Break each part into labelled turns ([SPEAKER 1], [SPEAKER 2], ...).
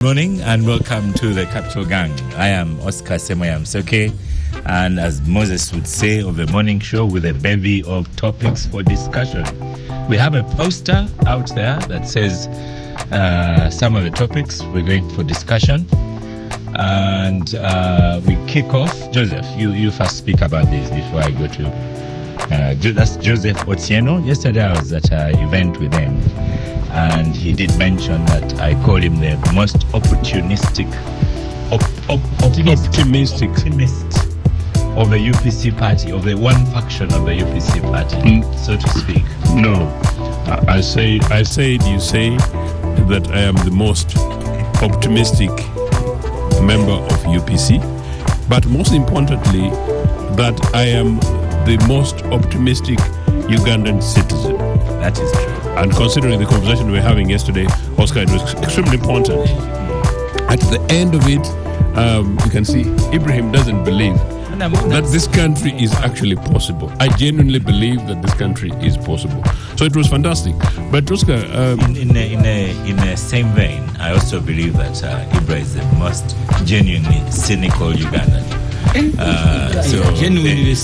[SPEAKER 1] Good morning and welcome to the Capital Gang. I am Oscar Semoyam Soke, and as Moses would say of the morning show, with a bevy of topics for discussion. We have a poster out there that says some of the topics we're going for discussion, and we kick off. Joseph, you first speak about this before I go to that's Joseph Otieno. Yesterday I was at an event with him, and he did mention that I call him the most opportunistic optimist of the UPC party, of the one faction of the UPC party, so to speak.
[SPEAKER 2] No, I say you say that I am the most optimistic member of UPC, but most importantly, that I am the most optimistic Ugandan citizen.
[SPEAKER 1] That is true.
[SPEAKER 2] And considering the conversation we were having yesterday, Oscar, it was extremely important. At the end of it, you can see Ibrahim doesn't believe that this country is actually possible. I genuinely believe that this country is possible. So it was fantastic. But Oscar,
[SPEAKER 1] in the same vein, I also believe that Ibrahim is the most genuinely cynical Ugandan.
[SPEAKER 3] Genuinely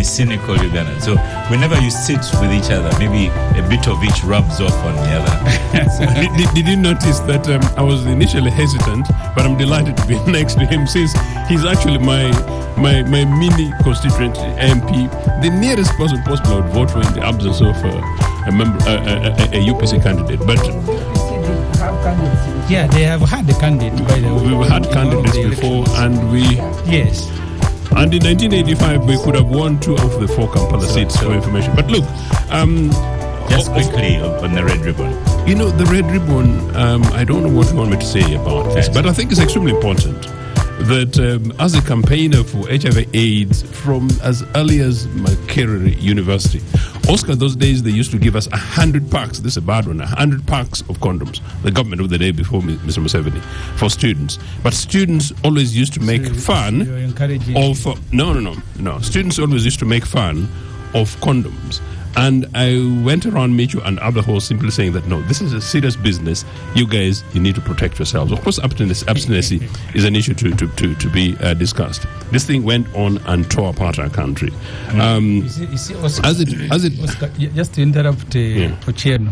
[SPEAKER 3] cynical
[SPEAKER 1] Ugandan. So whenever you sit with each other, maybe a bit of each rubs off on the other.
[SPEAKER 2] Did you notice that I was initially hesitant, but I'm delighted to be next to him, since he's actually my mini constituent MP, the nearest person possible I would vote for in the absence of a UPC candidate. But
[SPEAKER 3] yeah, they have had the candidate, by the way.
[SPEAKER 2] We've had candidates before, and
[SPEAKER 3] yes.
[SPEAKER 2] And in 1985, we could have won 2 of the 4 Kampala seats for information. But look,
[SPEAKER 1] just quickly on the red ribbon.
[SPEAKER 2] You know, the red ribbon, I don't know what you want me to say about this, but I think it's extremely important that as a campaigner for HIV/AIDS from as early as Makerere University, Oscar, those days they used to give us 100 packs. This is a bad one. 100 packs of condoms. The government of the day before Mr. Museveni, for students. But students always used to make fun of no. Students always used to make fun of condoms. And I went around Michu and Abdahol simply saying that, no, this is a serious business. You guys, you need to protect yourselves. Of course, abstinency is an issue to be discussed. This thing went on and tore apart our country.
[SPEAKER 3] You see, Oscar, Oscar, just to interrupt Ochieno,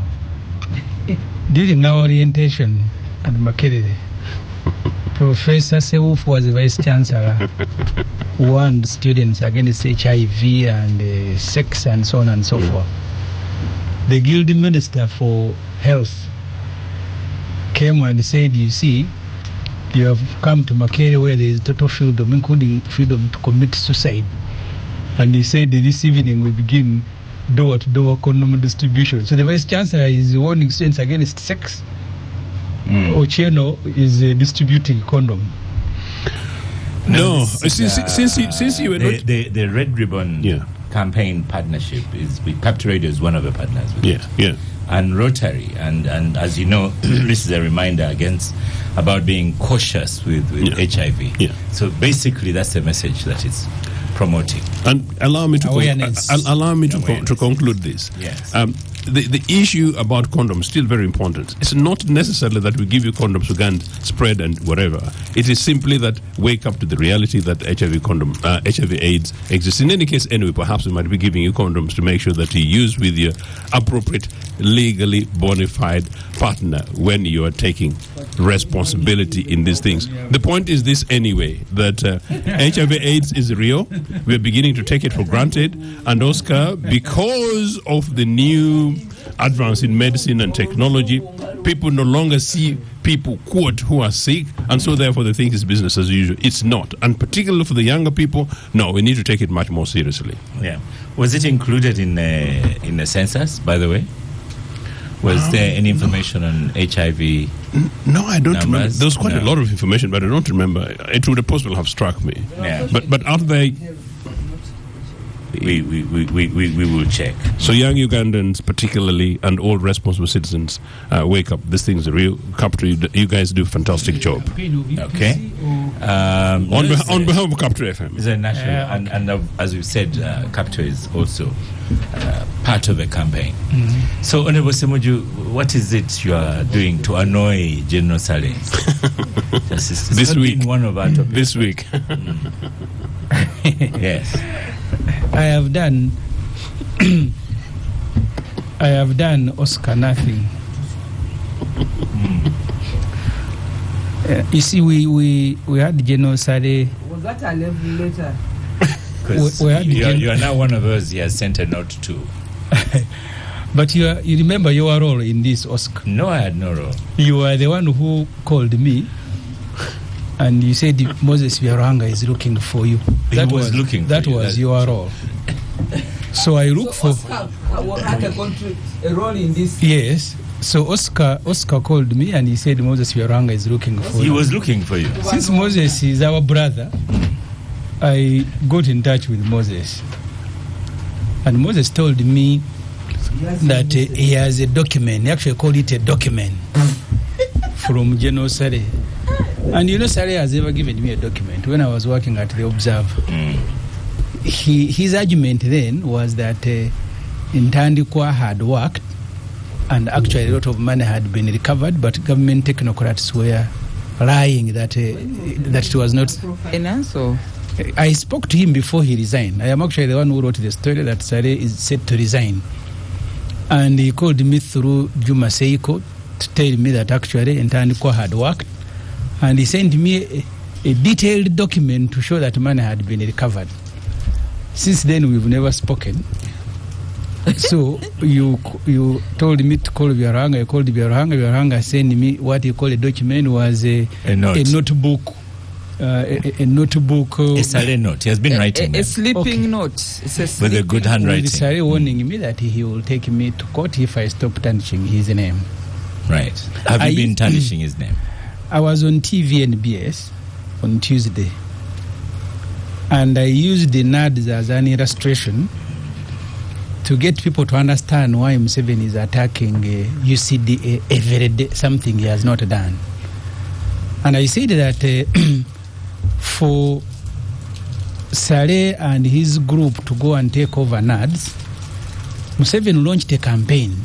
[SPEAKER 3] during our orientation at Makerere, Professor Seuf was the Vice Chancellor, warned students against HIV and sex and so on and so forth. The Guild Minister for Health came and said, you see, you have come to Makerere where there is total freedom, including freedom to commit suicide. And he said this evening we begin door-to-door condom distribution. So the Vice Chancellor is warning students against sex. Ochieno is distributing condom.
[SPEAKER 2] No, since you were not
[SPEAKER 1] the red ribbon campaign partnership is with Capital Radio is one of the partners. And Rotary, and as you know, this is a reminder about being cautious with HIV. Yeah. So basically, that's the message that it's promoting.
[SPEAKER 2] And allow me to conclude this.
[SPEAKER 1] Yes.
[SPEAKER 2] The issue about condoms is still very important. It's not necessarily that we give you condoms who can't spread and whatever. It is simply that wake up to the reality that HIV/AIDS exists. In any case, anyway, perhaps we might be giving you condoms to make sure that you use with your appropriate, legally bona fide partner when you are taking responsibility in these things. The point is this anyway, that HIV/AIDS is real. We're beginning to take it for granted. And Oscar, because of the new advance in medicine and technology, people no longer see people, quote, who are sick, and so therefore they think it's business as usual. It's not. And particularly for the younger people, no, we need to take it much more seriously.
[SPEAKER 1] Yeah. Was it included in the census, by the way? Was there any information on HIV?
[SPEAKER 2] No, I don't remember. There was quite a lot of information, but I don't remember. It would have possibly have struck me.
[SPEAKER 1] Yeah.
[SPEAKER 2] But are they...
[SPEAKER 1] we will check.
[SPEAKER 2] So young Ugandans particularly, and all responsible citizens, wake up. This thing's a real Capture. You guys do a fantastic job.
[SPEAKER 1] Okay.
[SPEAKER 2] On behalf of Capture FM.
[SPEAKER 1] It's a national, and as we said, Capture is also part of the campaign.
[SPEAKER 3] Mm-hmm.
[SPEAKER 1] So, Honorable Semuju, what is it you are doing to annoy General Saleh?
[SPEAKER 2] This week,
[SPEAKER 1] one of our topics.
[SPEAKER 2] This week.
[SPEAKER 1] Yes.
[SPEAKER 3] I have done Oscar nothing. You see, we had General Saleh.
[SPEAKER 4] Was that a level letter?
[SPEAKER 1] You are now one of those he has sent a note to.
[SPEAKER 3] But you remember your role in this, Oscar?
[SPEAKER 1] No, I had no role.
[SPEAKER 3] You were the one who called me, and you said Moses Biaranga is looking for you.
[SPEAKER 1] That was
[SPEAKER 3] your role. So I look for.
[SPEAKER 4] Oscar had a role in this.
[SPEAKER 3] Yes. So Oscar called me and he said Moses Biaranga is looking for you.
[SPEAKER 1] He was looking for you.
[SPEAKER 3] Since Moses is our brother, I got in touch with Moses, and Moses told me that he has a document. He actually called it a document from General Saleh. And you know, Saleh has ever given me a document when I was working at the Observer. His argument then was that Ntandikwa had worked, and actually a lot of money had been recovered, but government technocrats were lying that it was not.
[SPEAKER 4] Finance or?
[SPEAKER 3] I spoke to him before he resigned. I am actually the one who wrote the story that Saleh is set to resign. And he called me through Juma Seiko to tell me that actually Ntandikwa had worked. And he sent me a detailed document to show that money had been recovered. Since then, we've never spoken. So you told me to call Biaranga. I called Biaranga. Biaranga sent me what he called a document was a notebook. A notebook.
[SPEAKER 1] A Saleh note. He has been writing
[SPEAKER 4] a sleeping note.
[SPEAKER 1] With a good handwriting.
[SPEAKER 3] Saleh warning me that he will take me to court if I stop tarnishing his name.
[SPEAKER 1] Right. Have you been tarnishing his name?
[SPEAKER 3] I was on TV and BS on Tuesday, and I used the NADS as an illustration to get people to understand why Museveni is attacking UCDA every day, something he has not done. And I said that for Saleh and his group to go and take over NADS, Museveni launched a campaign.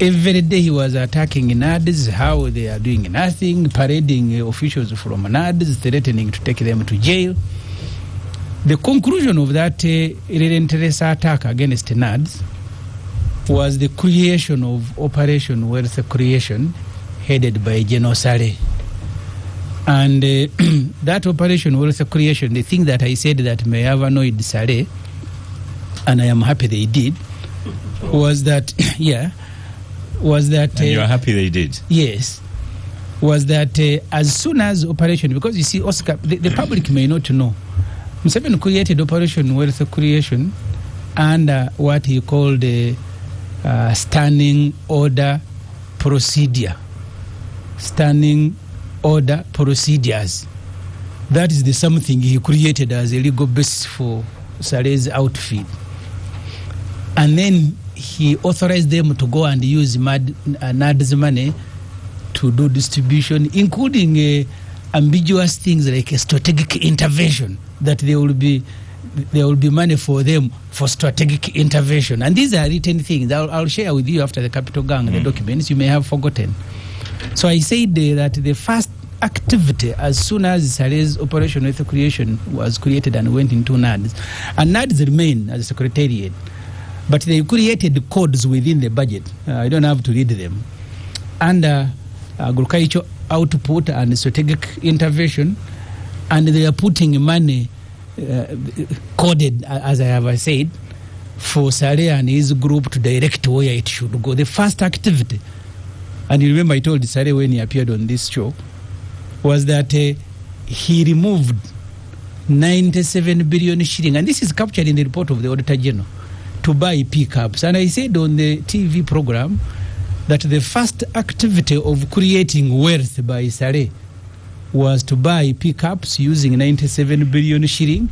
[SPEAKER 3] Every day he was attacking NADS, how they are doing nothing, parading officials from NADS, threatening to take them to jail. The conclusion of that relentless attack against NADS was the creation of Operation Wealth Creation, headed by General Saleh. And that Operation Wealth Creation, the thing that I said that may have annoyed Saleh, and I am happy they did, was that, and
[SPEAKER 1] you are happy they did?
[SPEAKER 3] Yes. Was that as soon as Operation, because you see, Oscar, the public may not know, Museveni created Operation Wealth Creation under what he called a standing order procedure. Standing order procedures. That is the something he created as a legal basis for Saleh's outfit. And then he authorized them to go and use NADS money to do distribution, including ambiguous things like a strategic intervention, that there will be money for them for strategic intervention. And these are written things. I'll share with you after the Capital Gang the documents you may have forgotten. So I said that the first activity, as soon as Saleh's Operation Wealth Creation was created and went into NADS, and NADS remained as a secretariat, but they created codes within the budget. I don't have to read them. Under agricultural output and strategic intervention, and they are putting money coded, as I have said, for Saleh and his group to direct where it should go. The first activity, and you remember I told Saleh when he appeared on this show, was that he removed 97 billion shilling, and this is captured in the report of the Auditor General, to buy pickups. And I said on the TV program that the first activity of creating wealth by Saleh was to buy pickups using 97 billion shilling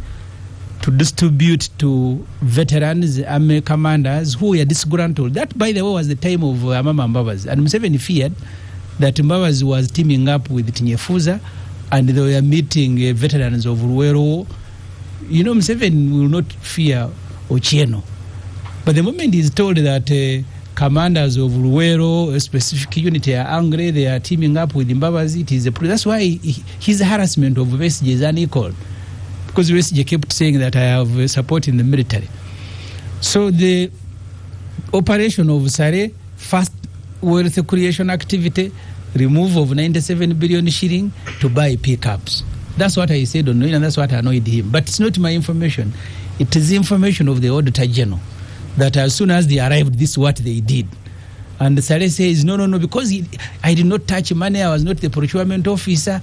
[SPEAKER 3] to distribute to veterans, army commanders who were disgruntled. That, by the way, was the time of Mama Mbabazi. And Museveni feared that Mbabazi was teaming up with Tinyefuza and they were meeting veterans of Luwero. You know, Museveni will not fear Ochieno. But the moment he's told that commanders of Luwero, a specific unit, are angry, they are teaming up with Mbabazi, it is a that's why his harassment of Besigye is unequal. Because Besigye kept saying that I have support in the military. So the operation of Sare, first wealth creation activity, remove of 97 billion shilling to buy pickups. That's what I said on, and that's what annoyed him. But it's not my information. It is the information of the Auditor General that as soon as they arrived, this is what they did. And Sare says, no, because I did not touch money, I was not the procurement officer,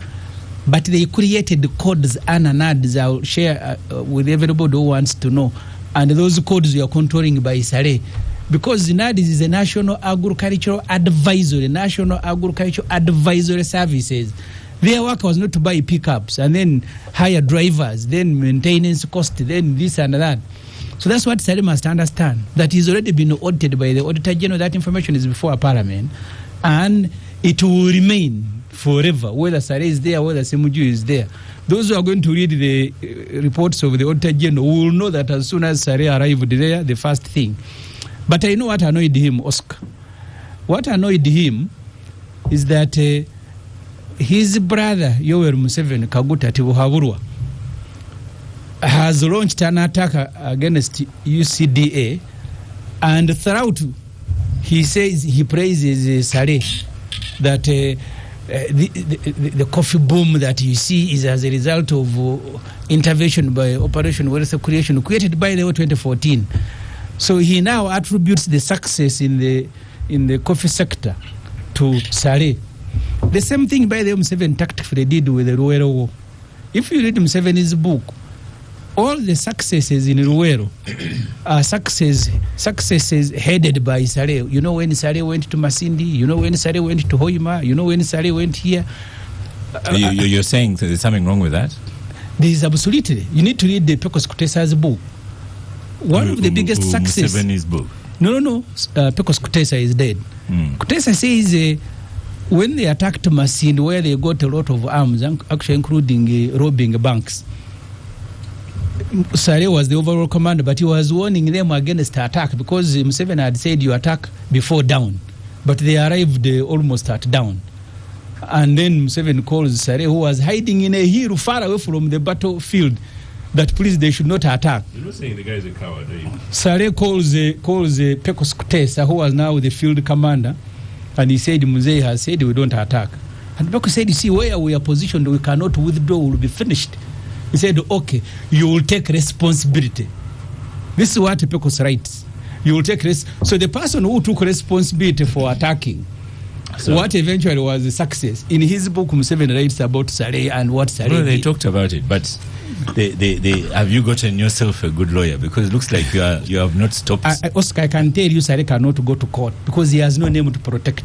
[SPEAKER 3] but they created the codes and ads I'll share with everybody who wants to know. And those codes we are controlling by Sare. Because NAD is a National Agricultural Advisory, National Agricultural Advisory Services. Their work was not to buy pickups and then hire drivers, then maintenance cost, then this and that. So that's what Sare must understand, that he's already been audited by the Auditor General. That information is before Parliament, and it will remain forever, whether Sare is there, whether Semuju is there. Those who are going to read the reports of the Auditor General will know that as soon as Sare arrived there, the first thing. But I know what annoyed him, Oscar. What annoyed him is that his brother, Yoweri Museveni Kaguta Tibuhaburwa, has launched an attack against UCDA, and throughout he says, he praises Sare, that the coffee boom that you see is as a result of intervention by Operation Wealth Creation created by the 2014. So he now attributes the success in the coffee sector to Sare. The same thing, by the way, Museveni tactfully did with the Luwero War. If you read Museveni's book, all the successes in Luwero are successes headed by Sare. You know when Sare went to Masindi, you know when Sare went to Hoima, you know when Sare went here.
[SPEAKER 1] You're saying there's something wrong with that?
[SPEAKER 3] There is absolutely. You need to read the Pecos Kutesa's book. One of the biggest success.
[SPEAKER 1] Museveni's book.
[SPEAKER 3] No. Pecos Kutesa is dead. Kutesa says when they attacked Masindi, where they got a lot of arms, actually including robbing banks, Sare was the overall commander, but he was warning them against attack because Museveni had said you attack before dawn, but they arrived almost at dawn. And then Museveni calls Sare, who was hiding in a hill far away from the battlefield, that please they should not attack.
[SPEAKER 2] You're not saying the guy is a coward, are you?
[SPEAKER 3] Sare calls Pecos Kutesa, who was now the field commander, and he said, Muzei has said we don't attack. And Pecos said, you see, where we are positioned, we cannot withdraw, we will be finished. He said, okay, you will take responsibility. This is what Pecos writes. You will take so the person who took responsibility for attacking, so what eventually was a success. In his book, Museveni writes about Sare and what Sare did.
[SPEAKER 1] They talked about it, but they have you gotten yourself a good lawyer? Because it looks like you have not stopped.
[SPEAKER 3] Oscar, I can tell you Sare cannot go to court because he has no name to protect.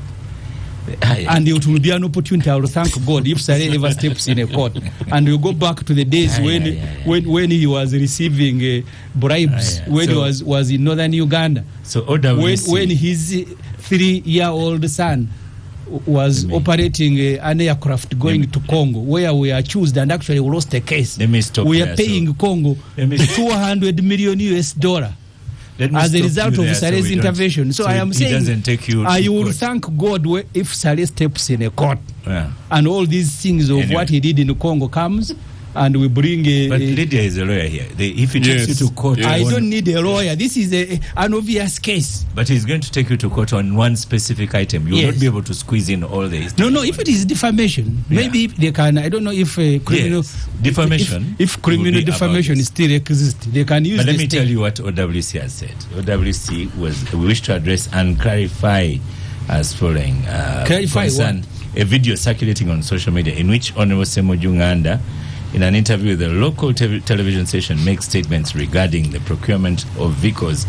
[SPEAKER 3] And it will be an opportunity. I will thank God if Sare ever steps in a court. And we'll go back to the days when he was receiving bribes, when he was in northern Uganda.
[SPEAKER 1] So OWC.
[SPEAKER 3] When his 3-year-old son was operating an aircraft going to Congo, where we are accused and actually we lost the case.
[SPEAKER 1] Let me stop.
[SPEAKER 3] We are paying Congo $200 million US. As a result of Sare's intervention. So I am saying, I will thank God if Sare steps in a court and all these things of what he did in Congo comes and we bring
[SPEAKER 1] But Lydia is a lawyer here. If he takes you to court...
[SPEAKER 3] I don't need a lawyer. This is an obvious case.
[SPEAKER 1] But he's going to take you to court on one specific item. You will not be able to squeeze in all this.
[SPEAKER 3] No, if it is defamation, maybe they can... I don't know if criminal...
[SPEAKER 1] defamation.
[SPEAKER 3] If criminal defamation still exists, they can use.
[SPEAKER 1] But let me tell you what OWC has said. OWC we wish to address and clarify as following.
[SPEAKER 3] Clarify what?
[SPEAKER 1] A video circulating on social media in which Honorable Semuju Iganga, in an interview with a local television station, makes statements regarding the procurement of vehicles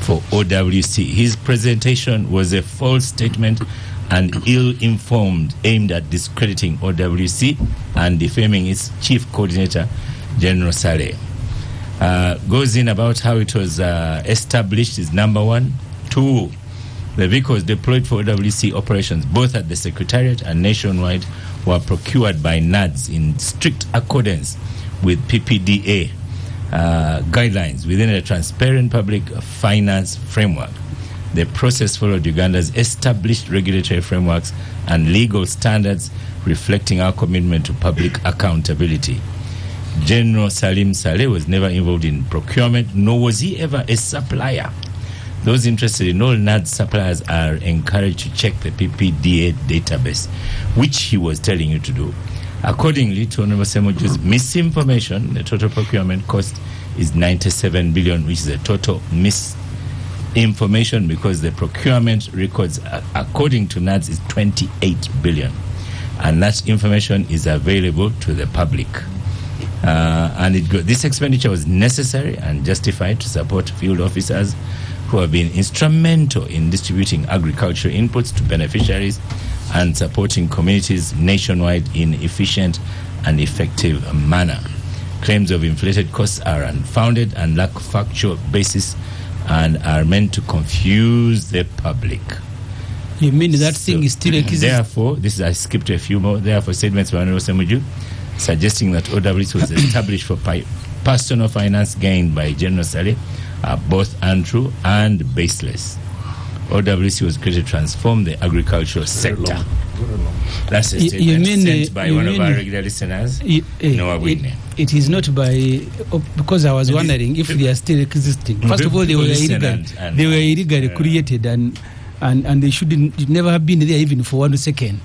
[SPEAKER 1] for OWC. His presentation was a false statement and ill-informed, aimed at discrediting OWC and defaming its chief coordinator, General Sare. Goes in about how it was established is number one. 2, the vehicles deployed for OWC operations, both at the Secretariat and nationwide, were procured by NADS in strict accordance with PPDA guidelines within a transparent public finance framework. The process followed Uganda's established regulatory frameworks and legal standards, reflecting our commitment to public accountability. General Salim Saleh was never involved in procurement, nor was he ever a supplier. Those interested in all NAD suppliers are encouraged to check the PPDA database, which he was telling you to do. Accordingly to Honorable Semoju's misinformation, the total procurement cost is 97 billion, which is a total misinformation because the procurement records, according to NADS, is 28 billion. And that information is available to the public. This expenditure was necessary and justified to support field officers who have been instrumental in distributing agricultural inputs to beneficiaries and supporting communities nationwide in efficient and effective manner. Claims of inflated costs are unfounded and lack factual basis and are meant to confuse the public.
[SPEAKER 3] You mean that thing is still existing?
[SPEAKER 1] Therefore, I skipped a few more. Therefore, statements by Honorable Semuju suggesting that OWC was established for personal finance gained by General Saleh are both untrue and baseless. OWC was created to transform the agricultural sector. That's a statement sent by one of our regular listeners, Noah Whitney.
[SPEAKER 3] It is not by, because I was wondering if they are still existing. First of all, they were illegal. They were illegally created and they shouldn't never have been there even for 1 second.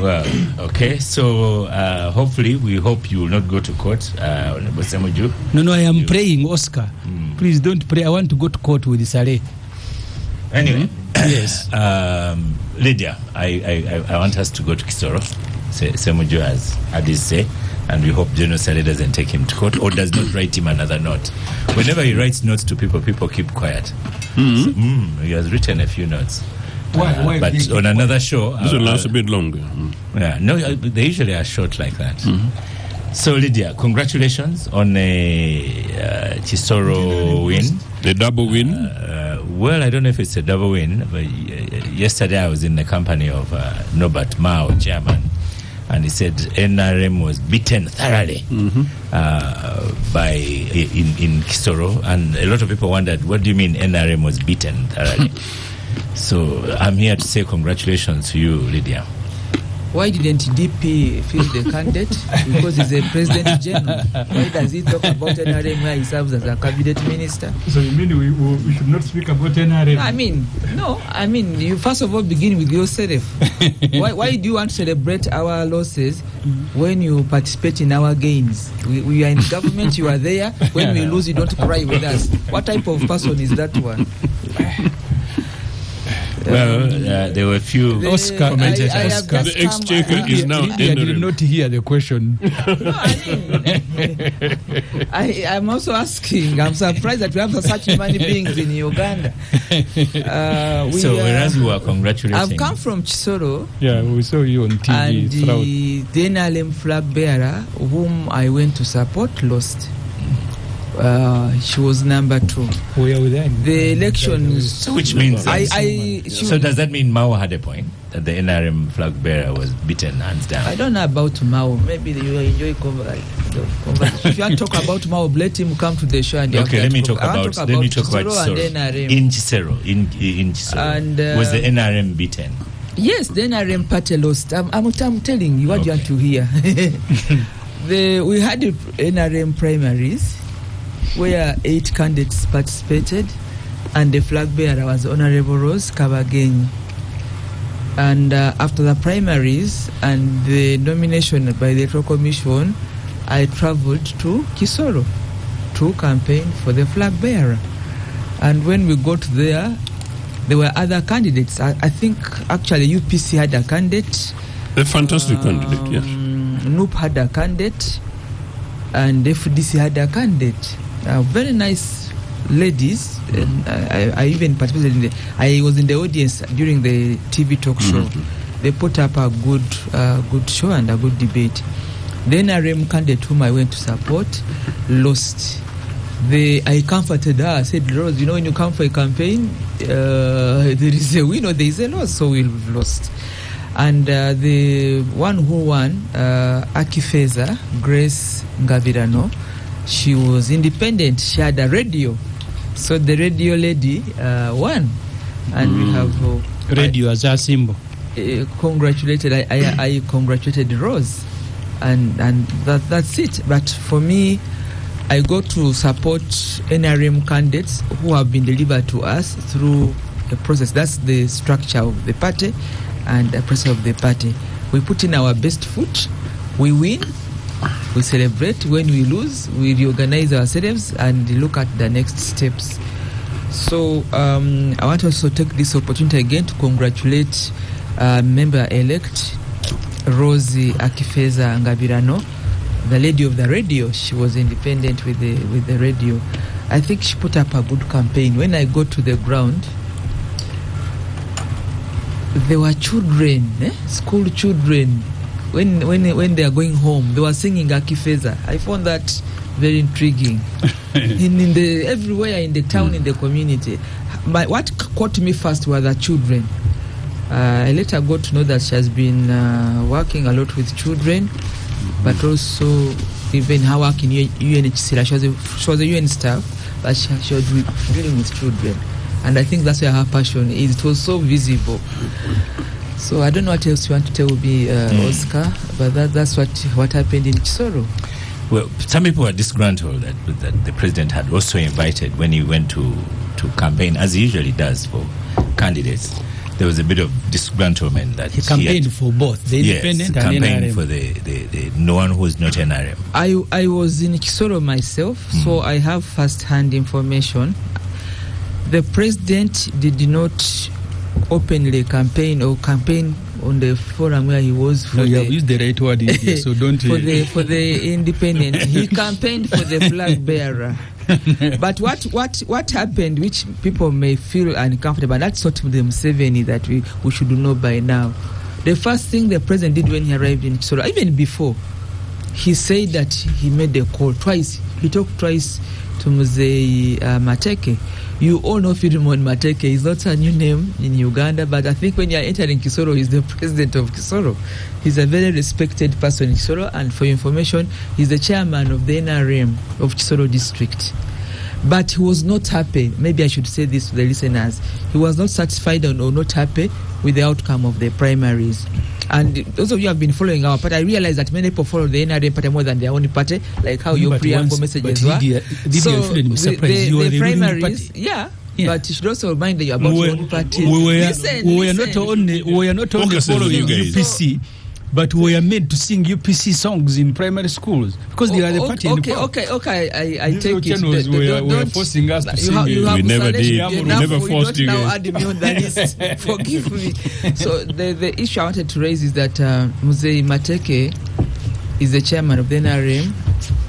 [SPEAKER 1] Well, okay. So hopefully, we hope you will not go to court, Honorable Semuju.
[SPEAKER 3] No, I am praying, Oscar. Please don't pray. I want to go to court with Saleh.
[SPEAKER 1] Anyway,
[SPEAKER 3] yes.
[SPEAKER 1] Lydia, I want us to go to Kisoro. Semuju has had his say, and we hope General Saleh doesn't take him to court or does not write him another note. Whenever he writes notes to people keep quiet. So, he has written a few notes.
[SPEAKER 3] Why
[SPEAKER 1] but on another show,
[SPEAKER 2] this will last a bit longer.
[SPEAKER 1] Yeah, no, they usually are short like that. So, Lydia, congratulations on a Kisoro win.
[SPEAKER 2] The double win?
[SPEAKER 1] Well, I don't know if it's a double win, but yesterday I was in the company of Norbert Mao, chairman, and he said NRM was beaten thoroughly in Kisoro, and a lot of people wondered, what do you mean NRM was beaten thoroughly? So I'm here to say congratulations to you, Lydia.
[SPEAKER 4] Why didn't DP fill the candidate? Because he's a president general. Why does he talk about NRM where he serves as a cabinet minister?
[SPEAKER 3] So you mean we should not speak about NRM?
[SPEAKER 4] I mean, you first of all begin with yourself. Why do you want to celebrate our losses when you participate in our gains? We are in government, you are there. When we lose, you don't cry with us. What type of person is that one?
[SPEAKER 1] Well, there were a few commentators.
[SPEAKER 2] The exchequer is now
[SPEAKER 3] I did not hear the question.
[SPEAKER 4] No, I'm also asking. I'm surprised that we have such many beings in Uganda.
[SPEAKER 1] Whereas we were congratulating.
[SPEAKER 4] I've come from Kisoro.
[SPEAKER 3] Yeah, we saw you on TV.
[SPEAKER 4] And the NLM flag bearer, whom I went to support, lost. She was number 2.
[SPEAKER 3] Where were they?
[SPEAKER 4] The elections.
[SPEAKER 1] So which means
[SPEAKER 4] So
[SPEAKER 1] does that mean Mao had a point that the NRM flag bearer was beaten hands down?
[SPEAKER 4] I don't know about Mao. Maybe you enjoy conversation. If you want to talk about Mao, let him come to the show. And
[SPEAKER 1] okay, let me talk about Kisoro. In Kisoro, in Kisoro, and was the NRM beaten?
[SPEAKER 4] Yes, the NRM party lost. I'm telling you what you want to hear. We had the NRM primaries, where 8 candidates participated, and the flag bearer was Honorable Rose Kabagenyi. And after the primaries and the nomination by the Electoral Commission, I traveled to Kisoro to campaign for the flag bearer. And when we got there were other candidates. I think actually UPC had a candidate.
[SPEAKER 2] A fantastic candidate, yes.
[SPEAKER 4] NUP had a candidate, and FDC had a candidate. Very nice ladies. And I even participated I was in the audience during the TV talk show. They put up a good show and a good debate. The NRM candidate whom I went to support lost. I comforted her. I said, Rose, you know, when you come for a campaign, there is a win or there is a loss, so we've lost. And the one who won, Akifeza, Grace Ngavirano, she was independent. She had a radio. So the radio lady won. And we have...
[SPEAKER 3] radio as a symbol.
[SPEAKER 4] Congratulated. I congratulated Rose. And that's it. But for me, I go to support NRM candidates who have been delivered to us through a process. That's the structure of the party and the process of the party. We put in our best foot, we win, we celebrate. When we lose, we reorganize ourselves and look at the next steps. So I want to also take this opportunity again to congratulate member-elect Rosie Akifeza Ngavirano, the lady of the radio. She was independent with the radio. I think she put up a good campaign. When I go to the ground, there were children, school children. When they are going home, they were singing Akifeza. I found that very intriguing. Everywhere in the town, in the community. But what caught me first were the children. I later got to know that she has been working a lot with children, but also even her work in UNHCR. She was a UN staff, but she was dealing with children. And I think that's where her passion is. It was so visible. So I don't know what else you want to tell me, Oscar, but that's what happened in Kisoro.
[SPEAKER 1] Well, some people are disgruntled that the president had also invited when he went to campaign, as he usually does for candidates. There was a bit of disgruntlement that
[SPEAKER 3] he campaigned for both the independent and
[SPEAKER 1] NRM. For the no one who is not NRM.
[SPEAKER 4] I was in Kisoro myself, so I have first-hand information. The president did not openly campaign on the forum where he was.
[SPEAKER 3] You have used the right word here, so don't.
[SPEAKER 4] for the independent, he campaigned for the flag bearer. But what happened, which people may feel uncomfortable, that's sort of the Museveni that we should know by now. The first thing the president did when he arrived in Kisoro, even before, he said that he made a call twice. He talked twice to Mzee Mateke. You all know Philemon Mateke. He's not a new name in Uganda, but I think when you are entering Kisoro, he's the president of Kisoro. He's a very respected person in Kisoro, and for your information, he's the chairman of the NRM of Kisoro district. But he was not happy. Maybe I should say this to the listeners. He was not satisfied or not happy with the outcome of the primaries. And those of you who have been following our party, I realize that many people follow the NRM party more than their own party, like how your preamble messages were. So the primaries, but you should also remind you about your own party.
[SPEAKER 3] We are not only following UPC, but we are made to sing UPC songs in primary schools because they are the party in power.
[SPEAKER 4] Okay, I take it.
[SPEAKER 3] We are forcing us to sing.
[SPEAKER 2] We never did. We never forced you guys.
[SPEAKER 4] Add me on the list. Forgive me. So the issue I wanted to raise is that Mzee Mateke is the chairman of the NRM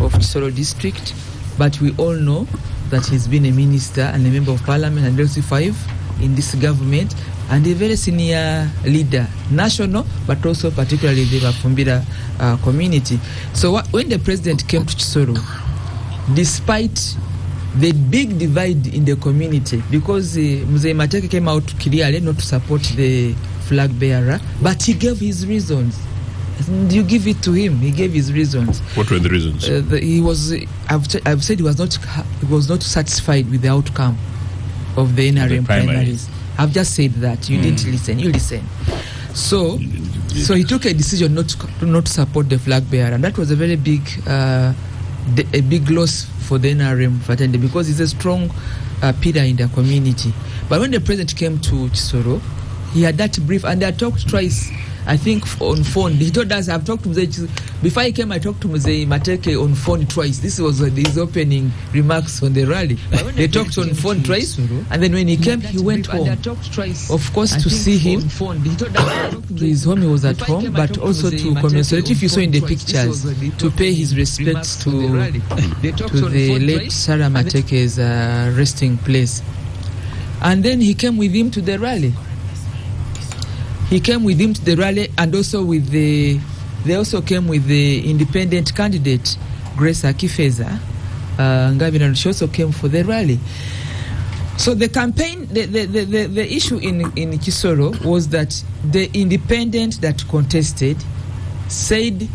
[SPEAKER 4] of Kisoro district, but we all know that he's been a minister and a member of parliament and LC5 in this government, and a very senior leader, national, but also particularly the Bafumbira community. So when the president came to Kisoro, despite the big divide in the community, because Mzee Mateke came out clearly not to support the flag bearer, but he gave his reasons. You give it to him. He gave his reasons.
[SPEAKER 2] What were the reasons?
[SPEAKER 4] He was. I've said he was not satisfied with the outcome of the NRM primaries. I've just said that. You didn't listen. You listen. So he took a decision not to support the flag bearer, and that was a very big loss for the NRM fraternity because it's a strong pillar in the community. But when the president came to Kisoro, he had that brief, and I talked twice. I think on phone. He told us, I've talked to Mzee. Before he came, I talked to Mzee Mateke on phone twice. This was his opening remarks on the rally. They talked on phone twice, and then when he came, he went home. Of course, to see him. His home, he was at home, but also to commemorate, if you saw in the pictures, to pay his respects to the late Sarah Mateke's resting place. And then he came with him to the rally. He came with him to the rally and also with the They also came with the independent candidate, Grace Akifeza. Ngabira, she also came for the rally. So the campaign, the issue in Kisoro was that the independent that contested said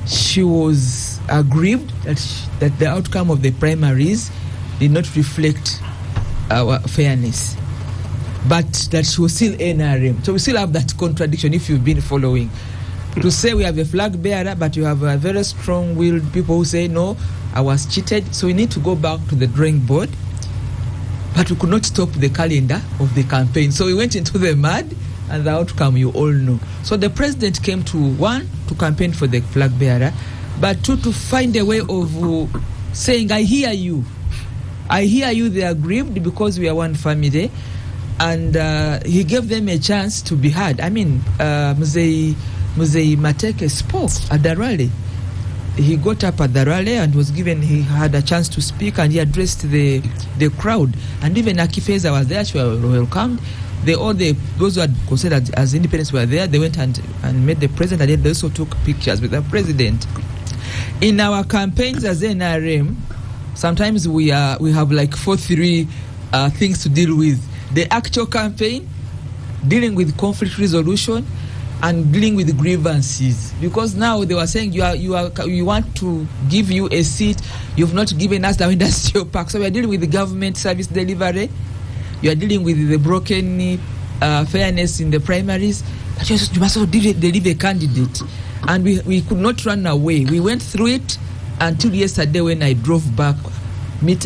[SPEAKER 4] she was aggrieved that the outcome of the primaries did not reflect our fairness, but that she was still NRM. So we still have that contradiction if you've been following. To say we have a flag bearer, but you have a very strong-willed people who say, no, I was cheated. So we need to go back to the drawing board. But we could not stop the calendar of the campaign. So we went into the mud, and the outcome you all know. So the president came to, one, to campaign for the flag bearer, but two, to find a way of saying, I hear you. I hear you, they are aggrieved because we are one family. And he gave them a chance to be heard. I mean, Mzee Mateke spoke at the rally. He got up at the rally and he had a chance to speak, and he addressed the crowd. And even Akifeza was there, she was welcomed. Those who had considered as independents were there. They went and met the president, and then they also took pictures with the president. In our campaigns as NRM, sometimes we have like 4-3 things to deal with. The actual campaign, dealing with conflict resolution, and dealing with grievances, because now they were saying you want to give you a seat, you've not given us the industrial park. So we are dealing with the government service delivery, you are dealing with the broken fairness in the primaries, but you must also deliver a candidate. And we could not run away. We went through it until yesterday when I drove back,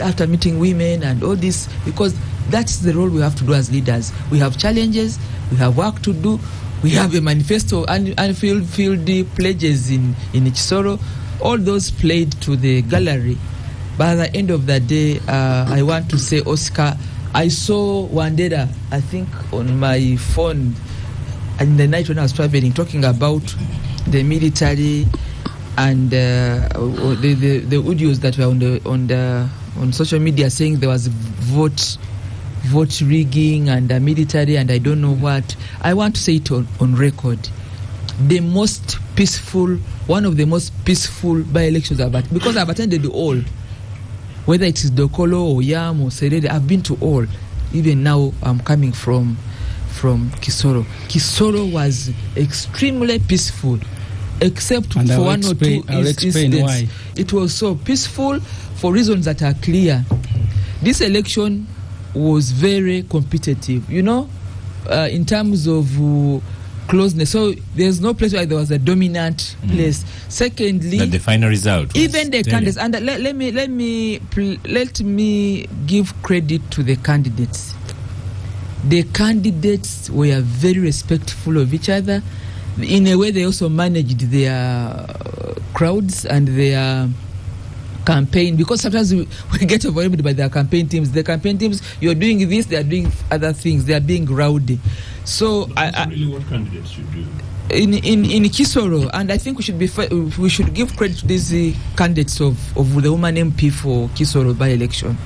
[SPEAKER 4] after meeting women and all this, because that's the role we have to do as leaders. We have challenges, we have work to do. We have a manifesto and field pledges in Kisoro. All those played to the gallery. By the end of the day, I want to say, Oscar, I saw Wandera, I think, on my phone in the night when I was traveling, talking about the military and the audios that were on social media saying there was vote rigging and military and I don't know what. I want to say it on record. The most peaceful, one of the most peaceful by-elections because I've attended all. Whether it is Dokolo or Yam or Serede, I've been to all. Even now, I'm coming from Kisoro. Kisoro was extremely peaceful, except
[SPEAKER 3] and
[SPEAKER 4] for one or two incidents.
[SPEAKER 3] Why.
[SPEAKER 4] It was so peaceful for reasons that are clear. This election was very competitive, in terms of closeness. So there's no place where there was a dominant place. Secondly,
[SPEAKER 1] but the final result,
[SPEAKER 4] even the candidates, and let me give credit to the candidates. The candidates were very respectful of each other. In a way, they also managed their crowds and their campaign, because sometimes we get overwhelmed by their campaign teams. The campaign teams, you're doing this, they are doing other things. They are being rowdy. So
[SPEAKER 2] that's really what candidates should do.
[SPEAKER 4] In Kisoro, and I think we should give credit to these candidates of the woman MP for Kisoro by-election.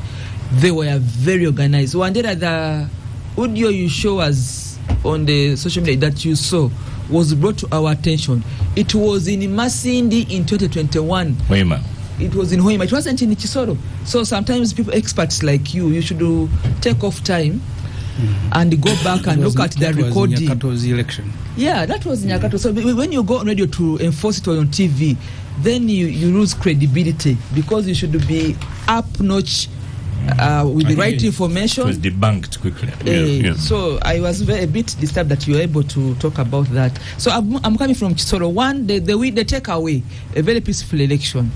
[SPEAKER 4] They were very organized. Wandera, the audio you show us on the social media that you saw was brought to our attention. It was in Masindi in 2021.
[SPEAKER 1] Hoima.
[SPEAKER 4] It was in Hoima. It wasn't in Kisoro. So sometimes experts like you should take off time and go back and look at the recording.
[SPEAKER 3] That was election.
[SPEAKER 4] Yeah, that was Nyakato. So when you go on radio to enforce it on TV, then you lose credibility, because you should be up-notch with the right information.
[SPEAKER 1] It was debunked quickly.
[SPEAKER 4] So I was a bit disturbed that you were able to talk about that. So I'm coming from Kisoro. One, the takeaway, a very peaceful election.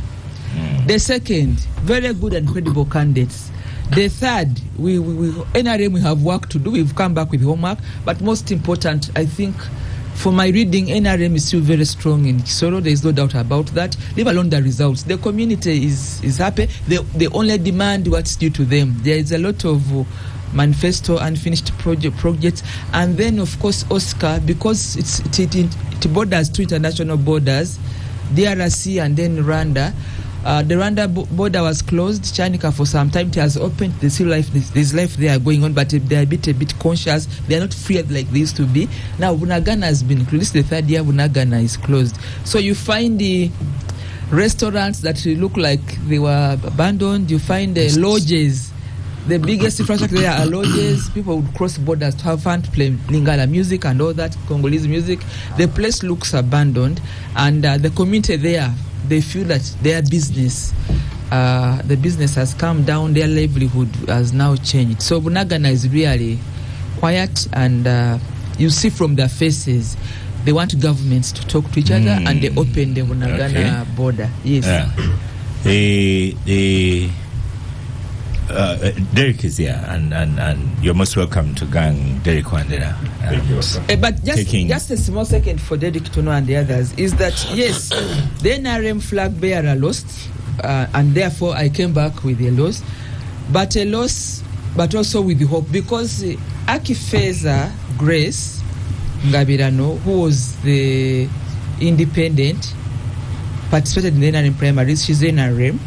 [SPEAKER 4] The second, very good and credible candidates. The third, we NRM, we have work to do. We've come back with homework. But most important, I think, for my reading, NRM is still very strong in Kisoro. There is no doubt about that. Leave alone the results. The community is happy. They only demand what's due to them. There is a lot of manifesto, unfinished projects. And then, of course, Oscar, because it borders two international borders, DRC and then Rwanda, The Rwanda border was closed. Chanika for some time. It has opened. There's still life. There's life there going on, but they are a bit conscious. They are not free like they used to be. Now Bunagana has been closed. This is the 3rd year Bunagana is closed. So you find the restaurants that look like they were abandoned. You find the lodges. The biggest infrastructure there are lodges. People would cross borders to have fun, to play Lingala music and all that, Congolese music. The place looks abandoned, and the community there, they feel that their business, the business has come down, their livelihood has now changed. So Bunagana is really quiet, and you see from their faces, they want governments to talk to each other, and they open the Bunagana border. Yes.
[SPEAKER 1] Derek is here, and you're most welcome to Gang, Derek Wandera.
[SPEAKER 4] But just a small second for Derek to know and the others is that yes, the NRM flag bearer lost, and therefore I came back with a loss, but also with the hope, because Akifeza Grace Ngabirano, who was the independent, participated in the NRM primaries. She's the NRM.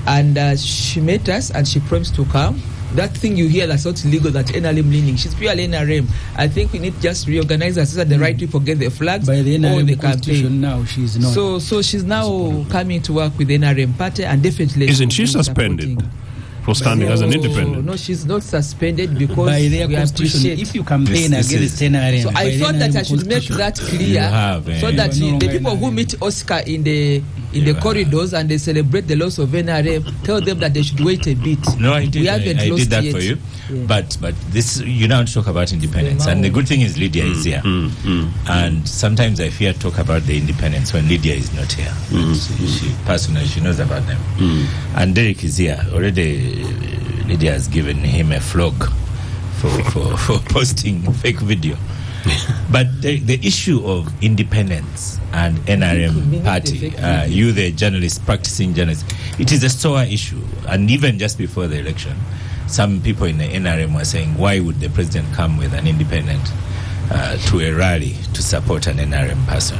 [SPEAKER 4] And she met us and she promised to come. That thing you hear that's not illegal, that NRM leaning, she's purely NRM. I think we need just reorganize us so that the right people get the flags.
[SPEAKER 3] By the NRM
[SPEAKER 4] the
[SPEAKER 3] constitution now, she's not.
[SPEAKER 4] So she's now coming to work with the NRM party, and definitely.
[SPEAKER 2] Isn't she suspended for standing as an independent?
[SPEAKER 4] No, she's not suspended because
[SPEAKER 3] by their constitution, if you campaign against NRM.
[SPEAKER 4] So I thought that I should make that clear, so that the people who meet Oscar in the corridors and they celebrate the loss of NRM, tell them that they should wait a bit.
[SPEAKER 1] No, I did. I did that
[SPEAKER 4] yet.
[SPEAKER 1] for you.
[SPEAKER 4] Yeah.
[SPEAKER 1] But this, you now talk about independence, and the good thing is Lydia is here. And sometimes I fear talk about the independence when Lydia is not here. She personally, she knows about them. And Derek is here already. Lydia has given him a flog for posting fake video. But the issue of independence and NRM party, you the journalist, practicing journalist, it is a sore issue. And even just before the election, some people in the NRM were saying, why would the president come with an independent to a rally to support an NRM person?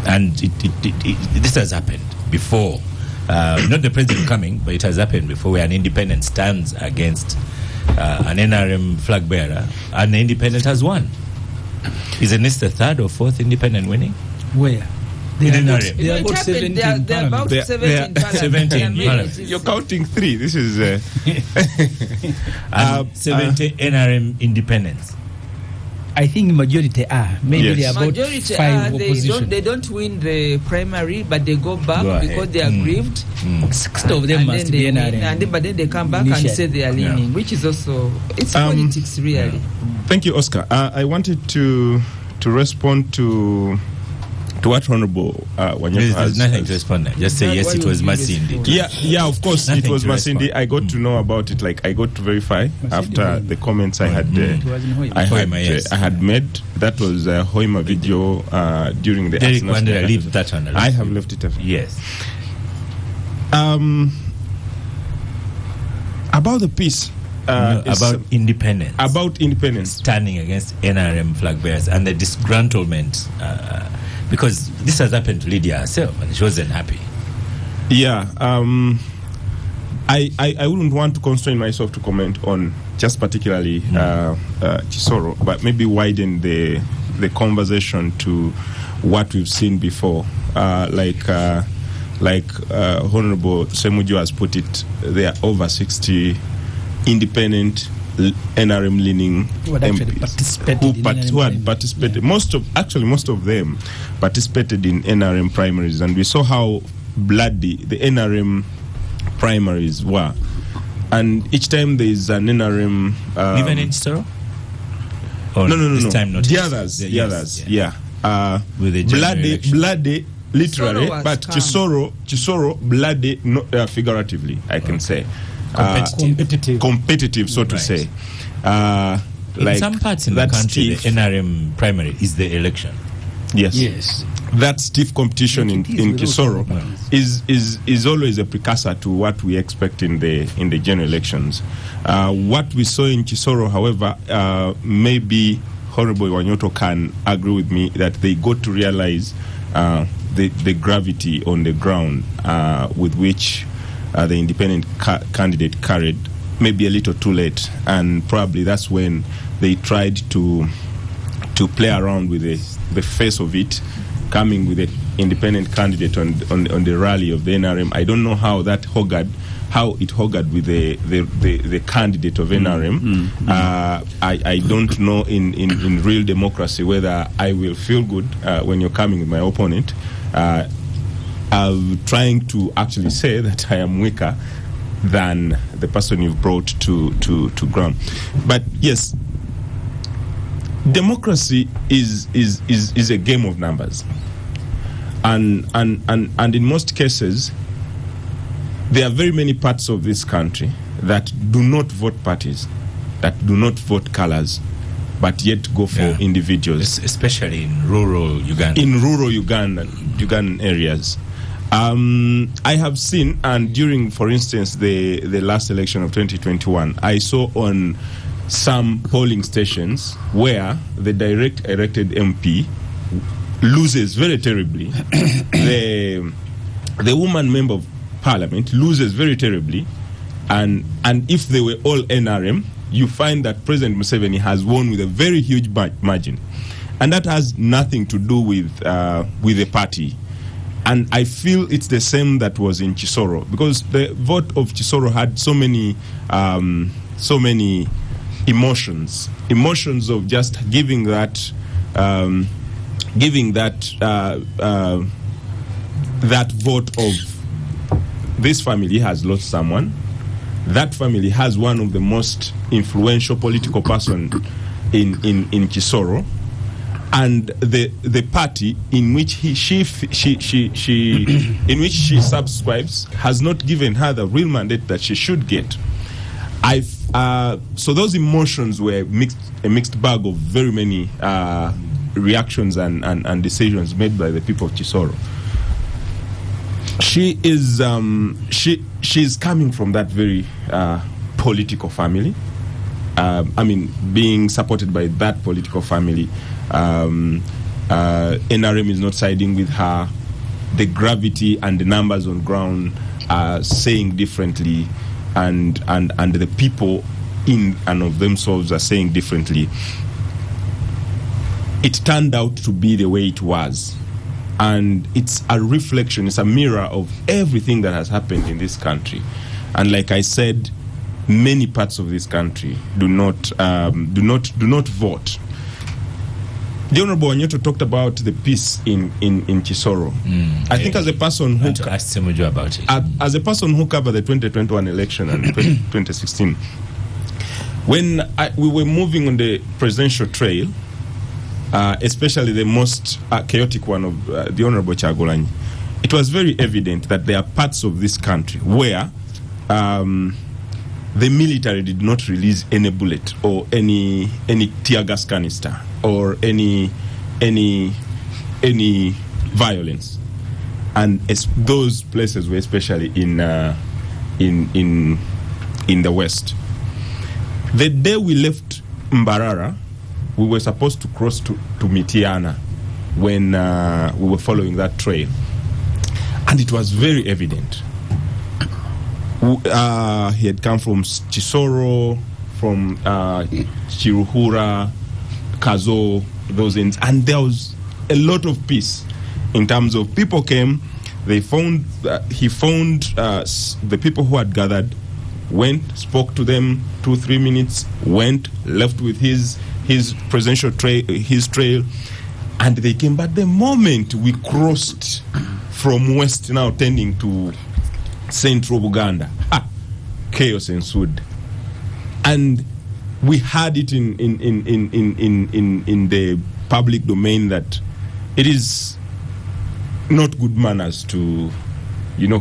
[SPEAKER 1] And this has happened before. Not the president coming, but it has happened before, where an independent stands against an NRM flag bearer, and the independent has won. Isn't this the 3rd or 4th independent winning?
[SPEAKER 3] Where?
[SPEAKER 1] They are
[SPEAKER 3] about 17
[SPEAKER 4] They're about 17
[SPEAKER 1] parliaments.
[SPEAKER 2] You're counting 3. This is
[SPEAKER 1] 70 NRM independents.
[SPEAKER 3] I think majority are. Maybe they're about
[SPEAKER 4] majority
[SPEAKER 3] 5 opposition.
[SPEAKER 4] They don't win the primary, but they go back because they are grieved.
[SPEAKER 3] 6 of them must be NRM.
[SPEAKER 4] But then they come back and say they are leaning, which is also, it's politics really.
[SPEAKER 5] Thank you, Oscar. I wanted to respond to what Honorable Wanyako has.
[SPEAKER 1] There's nothing to respond to. Just say yes, it was Masindi.
[SPEAKER 5] Yeah, of course, it was Masindi. I got to know about it. Like, I got to verify after the comments I had I had made. That was a Hoima video during the
[SPEAKER 1] Derek Wandera, leave that one.
[SPEAKER 5] I have left it.
[SPEAKER 1] Yes.
[SPEAKER 5] About the piece.
[SPEAKER 1] About independence.
[SPEAKER 5] About independence.
[SPEAKER 1] Standing against NRM flag bearers and the disgruntlement. Because this has happened to Lydia herself and she wasn't happy.
[SPEAKER 5] Yeah. I wouldn't want to constrain myself to comment on just particularly Kisoro, but maybe widen the conversation to what we've seen before. Like Honorable Semujo has put it, there are over 60 independent NRM leaning MPs who had participated. Most of them participated in NRM primaries, and we saw how bloody the NRM primaries were. And each time there is an NRM,
[SPEAKER 1] even in Kisoro?
[SPEAKER 5] No.
[SPEAKER 1] This time not.
[SPEAKER 5] The others, yeah.
[SPEAKER 1] With the
[SPEAKER 5] bloody, literally, but
[SPEAKER 4] calm.
[SPEAKER 5] Kisoro, bloody, figuratively, I can say. Competitive, so to say.
[SPEAKER 1] In some parts in the country, the NRM primary is the election.
[SPEAKER 5] Yes. That stiff competition in Kisoro is always a precursor to what we expect in the general elections. What we saw in Kisoro, however, maybe Honorable Wanyoto can agree with me that they got to realize the the gravity on the ground with which the independent candidate carried, maybe a little too late, and probably that's when they tried to play around with the face of it, coming with an independent candidate on the rally of the NRM. I don't know how it hoggered with the candidate of NRM. I don't know in real democracy whether I will feel good when you're coming with my opponent. I'm trying to actually say that I am weaker than the person you've brought to ground. But yes, democracy is a game of numbers, and in most cases there are very many parts of this country that do not vote parties, that do not vote colors, but yet go for individuals,
[SPEAKER 1] especially in rural Uganda.
[SPEAKER 5] In rural Ugandan areas. I have seen, and during, for instance, the last election of 2021, I saw on some polling stations where the direct elected MP loses very terribly. The woman member of parliament loses very terribly, and if they were all NRM, you find that President Museveni has won with a very huge margin, and that has nothing to do with the party. And I feel it's the same that was in Kisoro, because the vote of Kisoro had so many emotions of just giving that vote of this family has lost someone. That family has one of the most influential political person in Kisoro, and the party in which she subscribes has not given her the real mandate that she should get. So those emotions were a mixed bag of very many reactions and decisions made by the people of Kisoro. She's coming from that very political family. Being supported by that political family, NRM is not siding with her. The gravity and the numbers on ground are saying differently, and the people in and of themselves are saying differently. It turned out to be the way it was, and it's a reflection, it's a mirror of everything that has happened in this country. And like I said, many parts of this country do not vote. The Honorable Wanyoto talked about the peace in Kisoro. I think as a person who
[SPEAKER 1] asked Semujo about it,
[SPEAKER 5] as a person who covered the 2021 election and 2016, when we were moving on the presidential trail, especially the most chaotic one of the Honorable Kyagulanyi, it was very evident that there are parts of this country where the military did not release any bullet or any tear gas canister or any violence, and those places were especially in the west. The day we left Mbarara, we were supposed to cross to Mitiana when we were following that trail, and it was very evident. He had come from Kisoro, from Chiruhura, Kazo, those ends, and there was a lot of peace in terms of people came. He found the people who had gathered, went, spoke to them 2-3 minutes, went, left with his presidential trail, and they came. But the moment we crossed from west now tending to central Buganda, chaos ensued, and we had it in the public domain that it is not good manners to,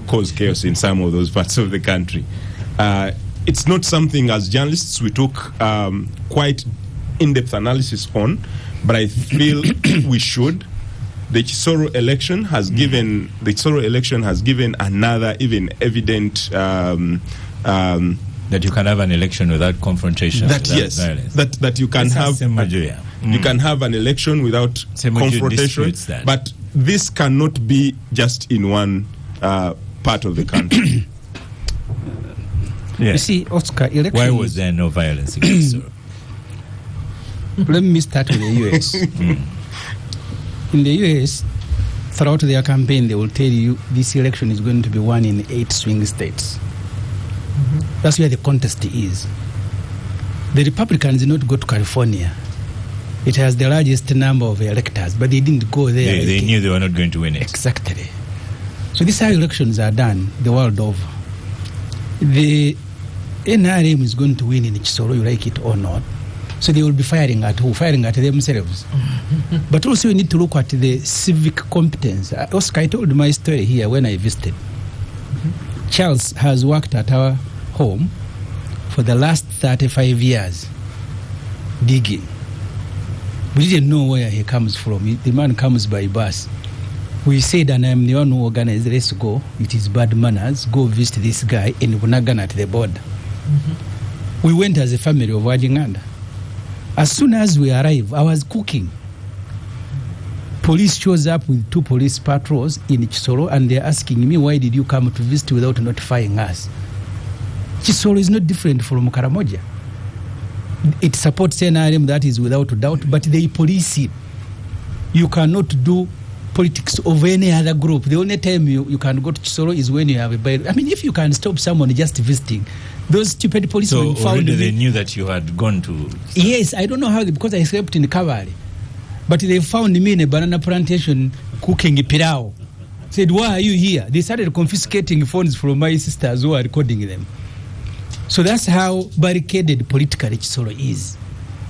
[SPEAKER 5] cause chaos in some of those parts of the country. It's not something as journalists we took quite in-depth analysis on, but I feel we should. The Kisoro election has given another even evident
[SPEAKER 1] that you can have an election without confrontation.
[SPEAKER 5] Violence. That you can have. You can have an election without confrontation, but this cannot be just in one part of the country.
[SPEAKER 3] You see, Oscar, elections...
[SPEAKER 1] Why was there no violence in Kisoro?
[SPEAKER 3] Let me start with the U.S. In the U.S., throughout their campaign, they will tell you this election is going to be won in 8 swing states. That's where the contest is. The Republicans did not go to California. It has the largest number of electors, but they didn't go there.
[SPEAKER 1] They knew they were not going to win it.
[SPEAKER 3] Exactly. So these are elections are done the world over. The NRM is going to win in Kisoro, you like it or not. So they will be firing at who? Firing at themselves. But also we need to look at the civic competence. Oscar, I told my story here when I visited. Charles has worked at our home for the last 35 years, digging. We didn't know where he comes from. The man comes by bus. We said, and I'm the one who organized, let's go. It is bad manners. Go visit this guy in Bunagan at the border. We went as a family of Wajinganda. As soon as we arrived, I was cooking. Police shows up with 2 police patrols in Kisoro, and they're asking me, why did you come to visit without notifying us? Kisoro is not different from Karamoja. It supports NRM, that is without doubt, but they police it. You cannot do politics of any other group. The only time you can go to Kisoro is when you have a bail. I mean, if you can stop someone just visiting, those stupid policemen
[SPEAKER 1] so
[SPEAKER 3] found
[SPEAKER 1] already they knew that you had gone to...
[SPEAKER 3] Yes, I don't know how, because I slept in Kavali. But they found me in a banana plantation cooking pirao. Said, why are you here? They started confiscating phones from my sisters who are recording them. So that's how barricaded politically Kisoro is.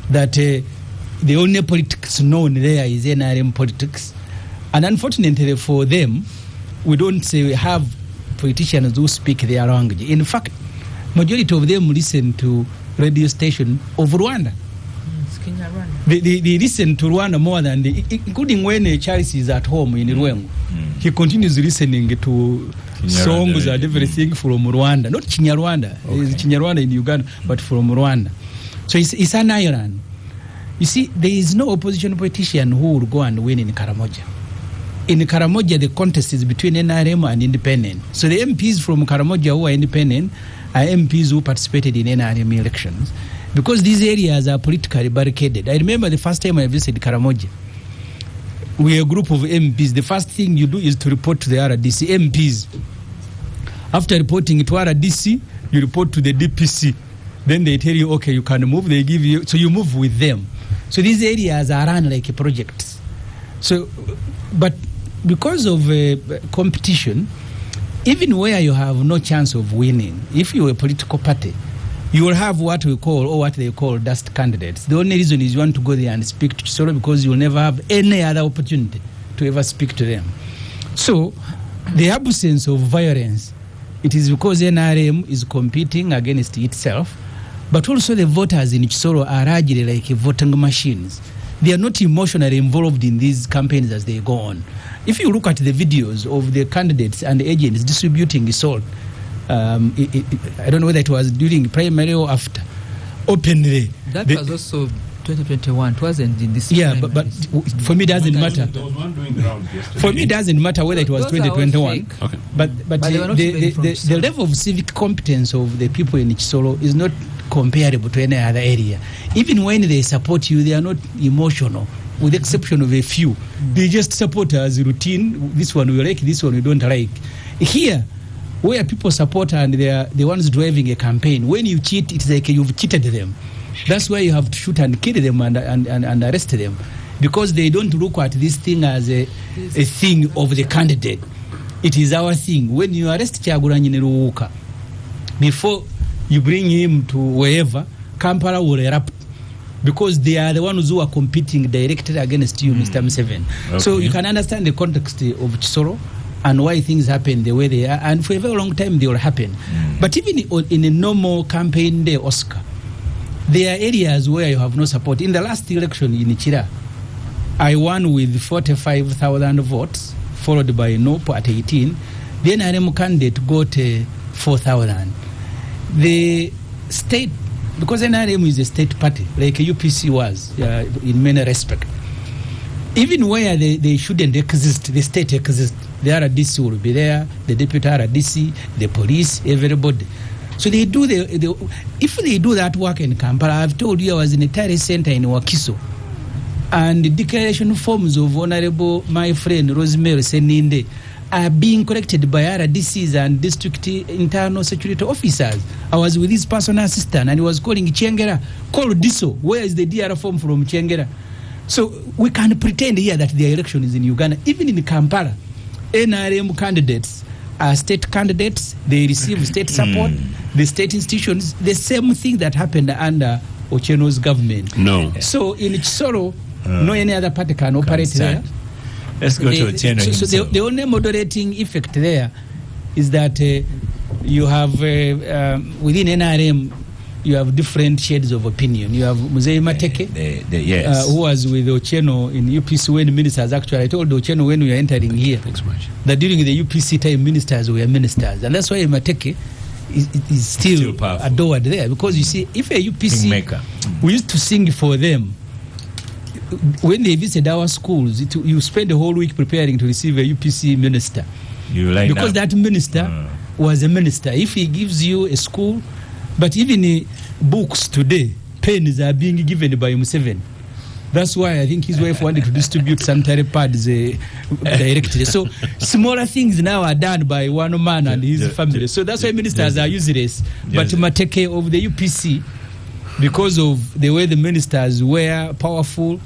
[SPEAKER 3] That the only politics known there is NRM politics. And unfortunately for them, we don't have politicians who speak their language. In fact, majority of them listen to radio station of Rwanda. They listen to Rwanda more than including when Charles is at home in Rwengo. He continues listening to songs and everything from Rwanda. Not Kinyarwanda. Okay. It's Kinyarwanda in Uganda, but from Rwanda. So it's an island. You see, there is no opposition politician who will go and win in Karamoja. In Karamoja, the contest is between NRM and independent. So the MPs from Karamoja who are independent are MPs who participated in NRM elections. Because these areas are politically barricaded. I remember the first time I visited Karamoja. We are a group of MPs. The first thing you do is to report to the RDC MPs. After reporting to RDC, you report to the DPC. Then they tell you, okay, you can move. They give you, so you move with them. So these areas are run like projects. So, but because of competition, even where you have no chance of winning, if you're a political party, you will have what we call, or what they call, dust candidates. The only reason is you want to go there and speak to Kisoro because you will never have any other opportunity to ever speak to them. So, the absence of violence, it is because NRM is competing against itself, but also the voters in Kisoro are largely like voting machines. They are not emotionally involved in these campaigns as they go on. If you look at the videos of the candidates and the agents distributing salt, I don't know whether it was during primary or after, openly.
[SPEAKER 4] That was also 2021. It wasn't in this.
[SPEAKER 3] Yeah, but for me it doesn't matter.
[SPEAKER 2] There was one doing the round yesterday.
[SPEAKER 3] For me it doesn't matter whether it was 2021.
[SPEAKER 2] Okay.
[SPEAKER 3] But the level of civic competence of the people in Kisoro is not comparable to any other area. Even when they support you, they are not emotional, with the exception of a few. They just support as routine. This one we like, this one we don't like. Here, where people support and they are the ones driving a campaign, when you cheat, it's like you've cheated them. That's why you have to shoot and kill them and arrest them, because they don't look at this thing as a thing of the candidate. It is our thing. When you arrest Kyagulanyi Ruwuka, before you bring him to wherever, Kampala will erupt, because they are the ones who are competing directly against you, Mr. Museveni. Okay. So you can understand the context of Kisoro and why things happen the way they are, and for a very long time they will happen. But even in a normal campaign day, Oscar, there are areas where you have no support. In the last election in Ichira, I won with 45,000 votes, followed by Nopo at 18. The NRM candidate got 4,000. The state, because NRM is a state party, like UPC was in many respects, Even where they shouldn't exist, the state exists. The RDC will be there, the deputy RDC, the police, everybody. So they do if they do that work in Kampala. I've told you I was in a terrorist center in Wakiso, and the declaration forms of Honorable my friend Rosemary Seninde are being collected by RDCs and district internal security officers. I was with his personal assistant and he was calling Chengera, call Diso, where is the DR form from Chengera? So we can pretend here that the election is in Uganda. Even in Kampala, NRM candidates are state candidates, they receive state support, the state institutions, the same thing that happened under Ocheno's government.
[SPEAKER 2] No.
[SPEAKER 3] So in Kisoro, no any other party can operate there.
[SPEAKER 1] Let's go to Otieno himself.
[SPEAKER 3] So the only moderating effect there is that you have within NRM you have different shades of opinion. You have Muzei Mateke,
[SPEAKER 1] yes.
[SPEAKER 3] who was with Otieno in UPC when ministers. Actually, I told Otieno when we were entering here that during the UPC time ministers were ministers, and that's why Mateke is still adored there, because you see, if a UPC, we used to sing for them. When they visit our schools, you spend the whole week preparing to receive a UPC minister. Because that minister was a minister. If he gives you a school, but even in books today, pens are being given by Museveni. That's why I think his wife wanted to distribute sanitary pads directly. So smaller things now are done by one man and his family. So that's why ministers are useless. But Mateke of the UPC, because of the way the ministers were powerful,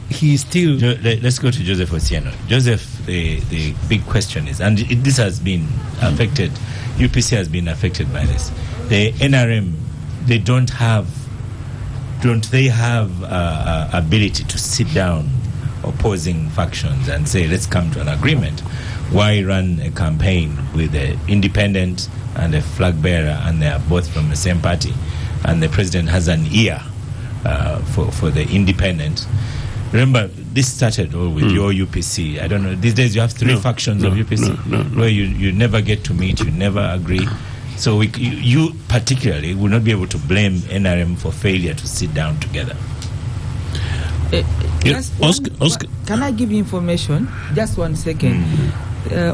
[SPEAKER 3] he still...
[SPEAKER 1] Let's go to Joseph Otieno. Joseph, the big question is, and this has been affected, UPC has been affected by this. The NRM, don't they have ability to sit down opposing factions and say, let's come to an agreement? Why run a campaign with an independent and a flag bearer, and they are both from the same party, and the president has an ear for the independent? Remember, this started all with your UPC. I don't know, these days you have three factions of UPC where you never get to meet, you never agree. So you particularly will not be able to blame NRM for failure to sit down together.
[SPEAKER 2] Oscar.
[SPEAKER 4] Can I give you information? Just 1 second.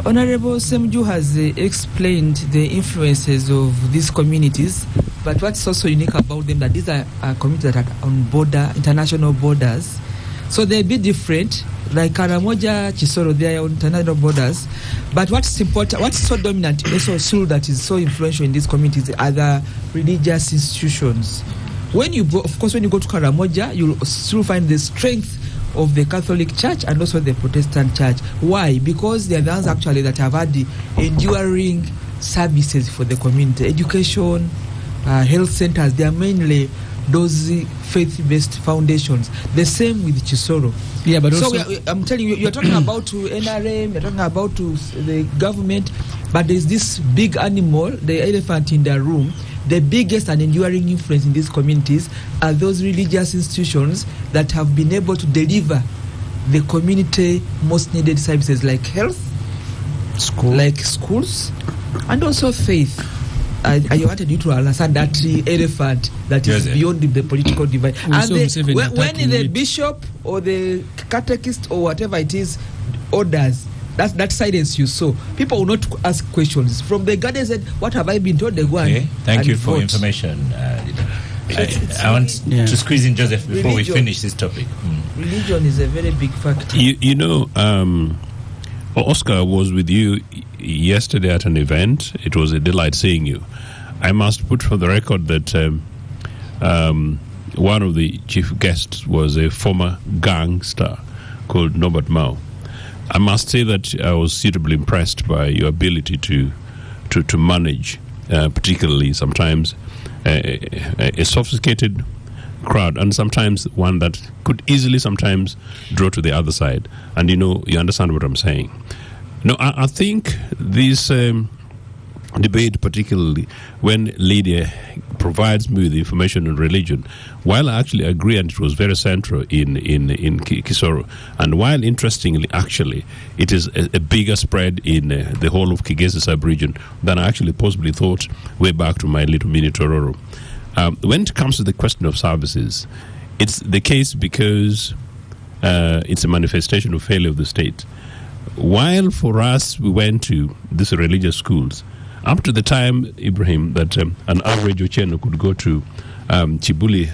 [SPEAKER 4] Honorable Semju has explained the influences of these communities, but what's also unique about them that these are communities that are on international borders. So they're a bit different, like Karamoja, Kisoro, they are on international borders. But what's important, what's so dominant, also that is so influential in these communities are the religious institutions. When you go, of course, when you go to Karamoja, you'll still find the strength of the Catholic Church and also the Protestant Church. Why? Because they are the ones actually that have had the enduring services for the community. Education, health centers, they are mainly those faith-based foundations. The same with Kisoro.
[SPEAKER 3] Yeah, but also...
[SPEAKER 4] So I'm telling you, you're talking about NRM, you're talking about the government, but there's this big animal, the elephant in the room. The biggest and enduring influence in these communities are those religious institutions that have been able to deliver the community most needed services like health, schools, and also faith. I wanted you to understand that elephant that is beyond the political divide. And when the bishop or the catechist or whatever it is orders, that silence you saw, people will not ask questions. From the garden said, what have I been told? They go
[SPEAKER 1] Thank you for information. I want to squeeze in Joseph before we finish this topic.
[SPEAKER 4] Religion is a very big factor.
[SPEAKER 2] You know, Oscar was with you yesterday at an event. It was a delight seeing you. I must put for the record that one of the chief guests was a former gangster called Norbert Mao. I must say that I was suitably impressed by your ability to manage, particularly sometimes a sophisticated crowd, and sometimes one that could easily sometimes draw to the other side. And you understand what I'm saying. No, I think this debate, particularly when Lydia provides me with information on religion, while I actually agree, and it was very central in Kisoro, and while interestingly, actually, it is a bigger spread in the whole of Kigezi sub-region than I actually possibly thought way back to my little mini Tororo. When it comes to the question of services, it's the case because it's a manifestation of failure of the state. While for us, we went to these religious schools, up to the time, Ibrahim, that an average Ocheno could go to Chibuli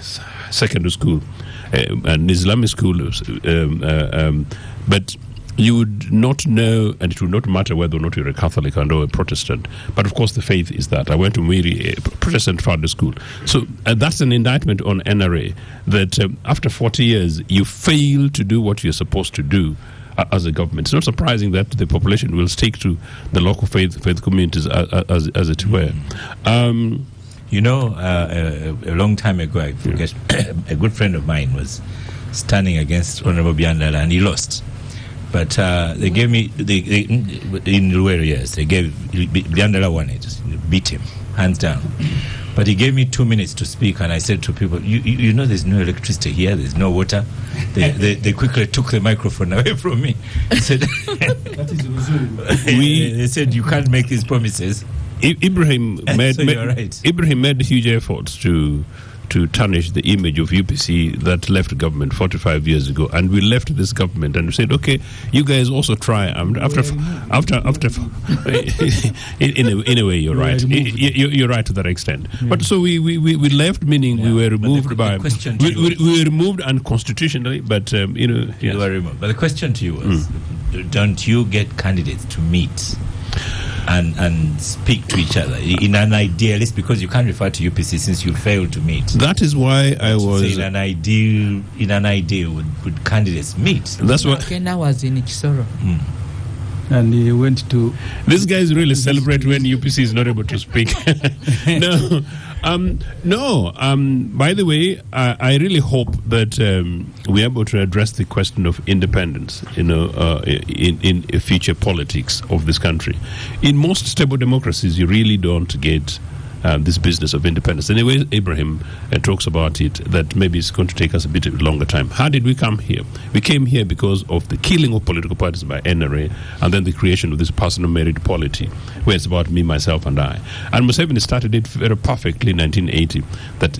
[SPEAKER 2] Secondary School, an Islamic school, but you would not know, and it would not matter whether or not you're a Catholic or a Protestant. But of course, the faith is that. I went to Miri, a Protestant father school. So that's an indictment on NRA, that after 40 years, you fail to do what you're supposed to do as a government. It's not surprising that the population will stick to the local faith communities as it were.
[SPEAKER 1] You know, a long time ago, I forget, a good friend of mine was standing against Honorable Biandala, and he lost. But they gave me, in rural years, they gave, Biandala won it, beat him, hands down. But he gave me 2 minutes to speak, and I said to people, you know there's no electricity here, there's no water. They quickly took the microphone away from me. They said, they said you can't make these promises.
[SPEAKER 2] Ibrahim made huge efforts to tarnish the image of UPC that left government 45 years ago, and we left this government and we said, okay, you guys also try. After in a way, you're right. You're right to that extent. But so we left, meaning we were removed we were removed unconstitutionally. But you
[SPEAKER 1] were removed. But the question to you was, don't you get candidates to meet and speak to each other in an idealist, because you can't refer to UPC since you failed to meet?
[SPEAKER 2] That is why I was
[SPEAKER 1] in an ideal would candidates meet?
[SPEAKER 4] That's what Kena was in Kisoro.
[SPEAKER 3] And he went to.
[SPEAKER 2] These guys really celebrate when UPC is not able to speak. No. By the way, I really hope that we're able to address the question of independence, in future politics of this country. In most stable democracies, you really don't get this business of independence. Anyway, Ibrahim talks about it, that maybe it's going to take us a bit longer time. How did we come here? We came here because of the killing of political parties by NRA, and then the creation of this personal merit polity, where it's about me, myself, and I. And Museveni started it very perfectly in 1980, that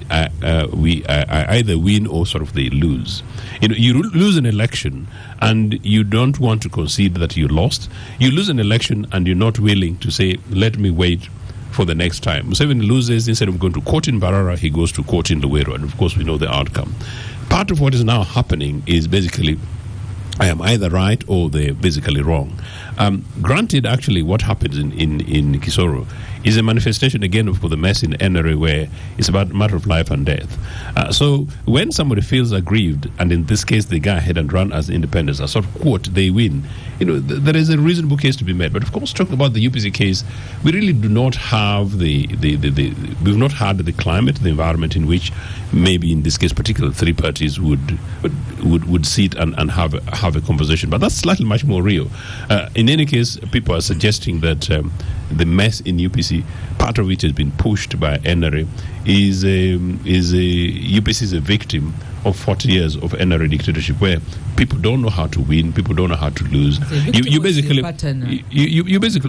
[SPEAKER 2] we either win or sort of they lose. You lose an election, and you don't want to concede that you lost. You lose an election, and you're not willing to say, let me wait for the next time. Museveni loses. Instead of going to court in Barara, he goes to court in Luweero, and of course we know the outcome. Part of what is now happening is basically I am either right or they're basically wrong. Granted, actually, what happens in Kisoro is a manifestation again of the mess in NRA, where it's about a matter of life and death. So when somebody feels aggrieved, and in this case they go ahead and run as independents, as sort of quote, they win, there is a reasonable case to be made. But of course, talking about the UPC case, we really do not have we've not had the climate, the environment in which maybe in this case particular three parties would sit and have a conversation. But that's slightly much more real. In any case, people are suggesting that the mess in UPC, part of which has been pushed by NRA, is UPC is a victim of 40 years of NRA dictatorship, where people don't know how to win, people don't know how to lose. You basically,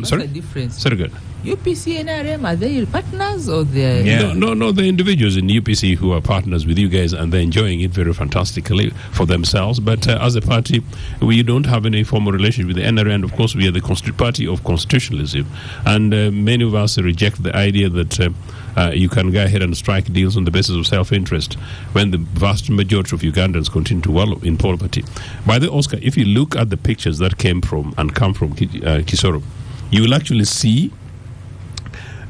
[SPEAKER 2] sorry,
[SPEAKER 4] the difference?
[SPEAKER 2] Sorry, good.
[SPEAKER 4] UPC and NRM, are they partners or they're...
[SPEAKER 2] No, the individuals in UPC who are partners with you guys, and they're enjoying it very fantastically for themselves. But as a party, we don't have any formal relationship with the NRA, and of course we are the party of constitutionalism. And many of us reject the idea that you can go ahead and strike deals on the basis of self-interest when the vast majority of Ugandans continue to wallow in poverty. By the way, Oscar, if you look at the pictures that come from Kisoro, you will actually see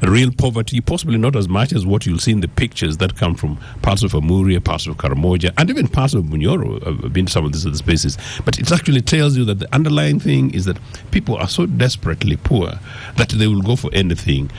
[SPEAKER 2] real poverty, possibly not as much as what you'll see in the pictures that come from parts of Amuria, parts of Karamoja, and even parts of Bunyoro. I've been to some of these other spaces. But it actually tells you that the underlying thing is that people are so desperately poor that they will go for anything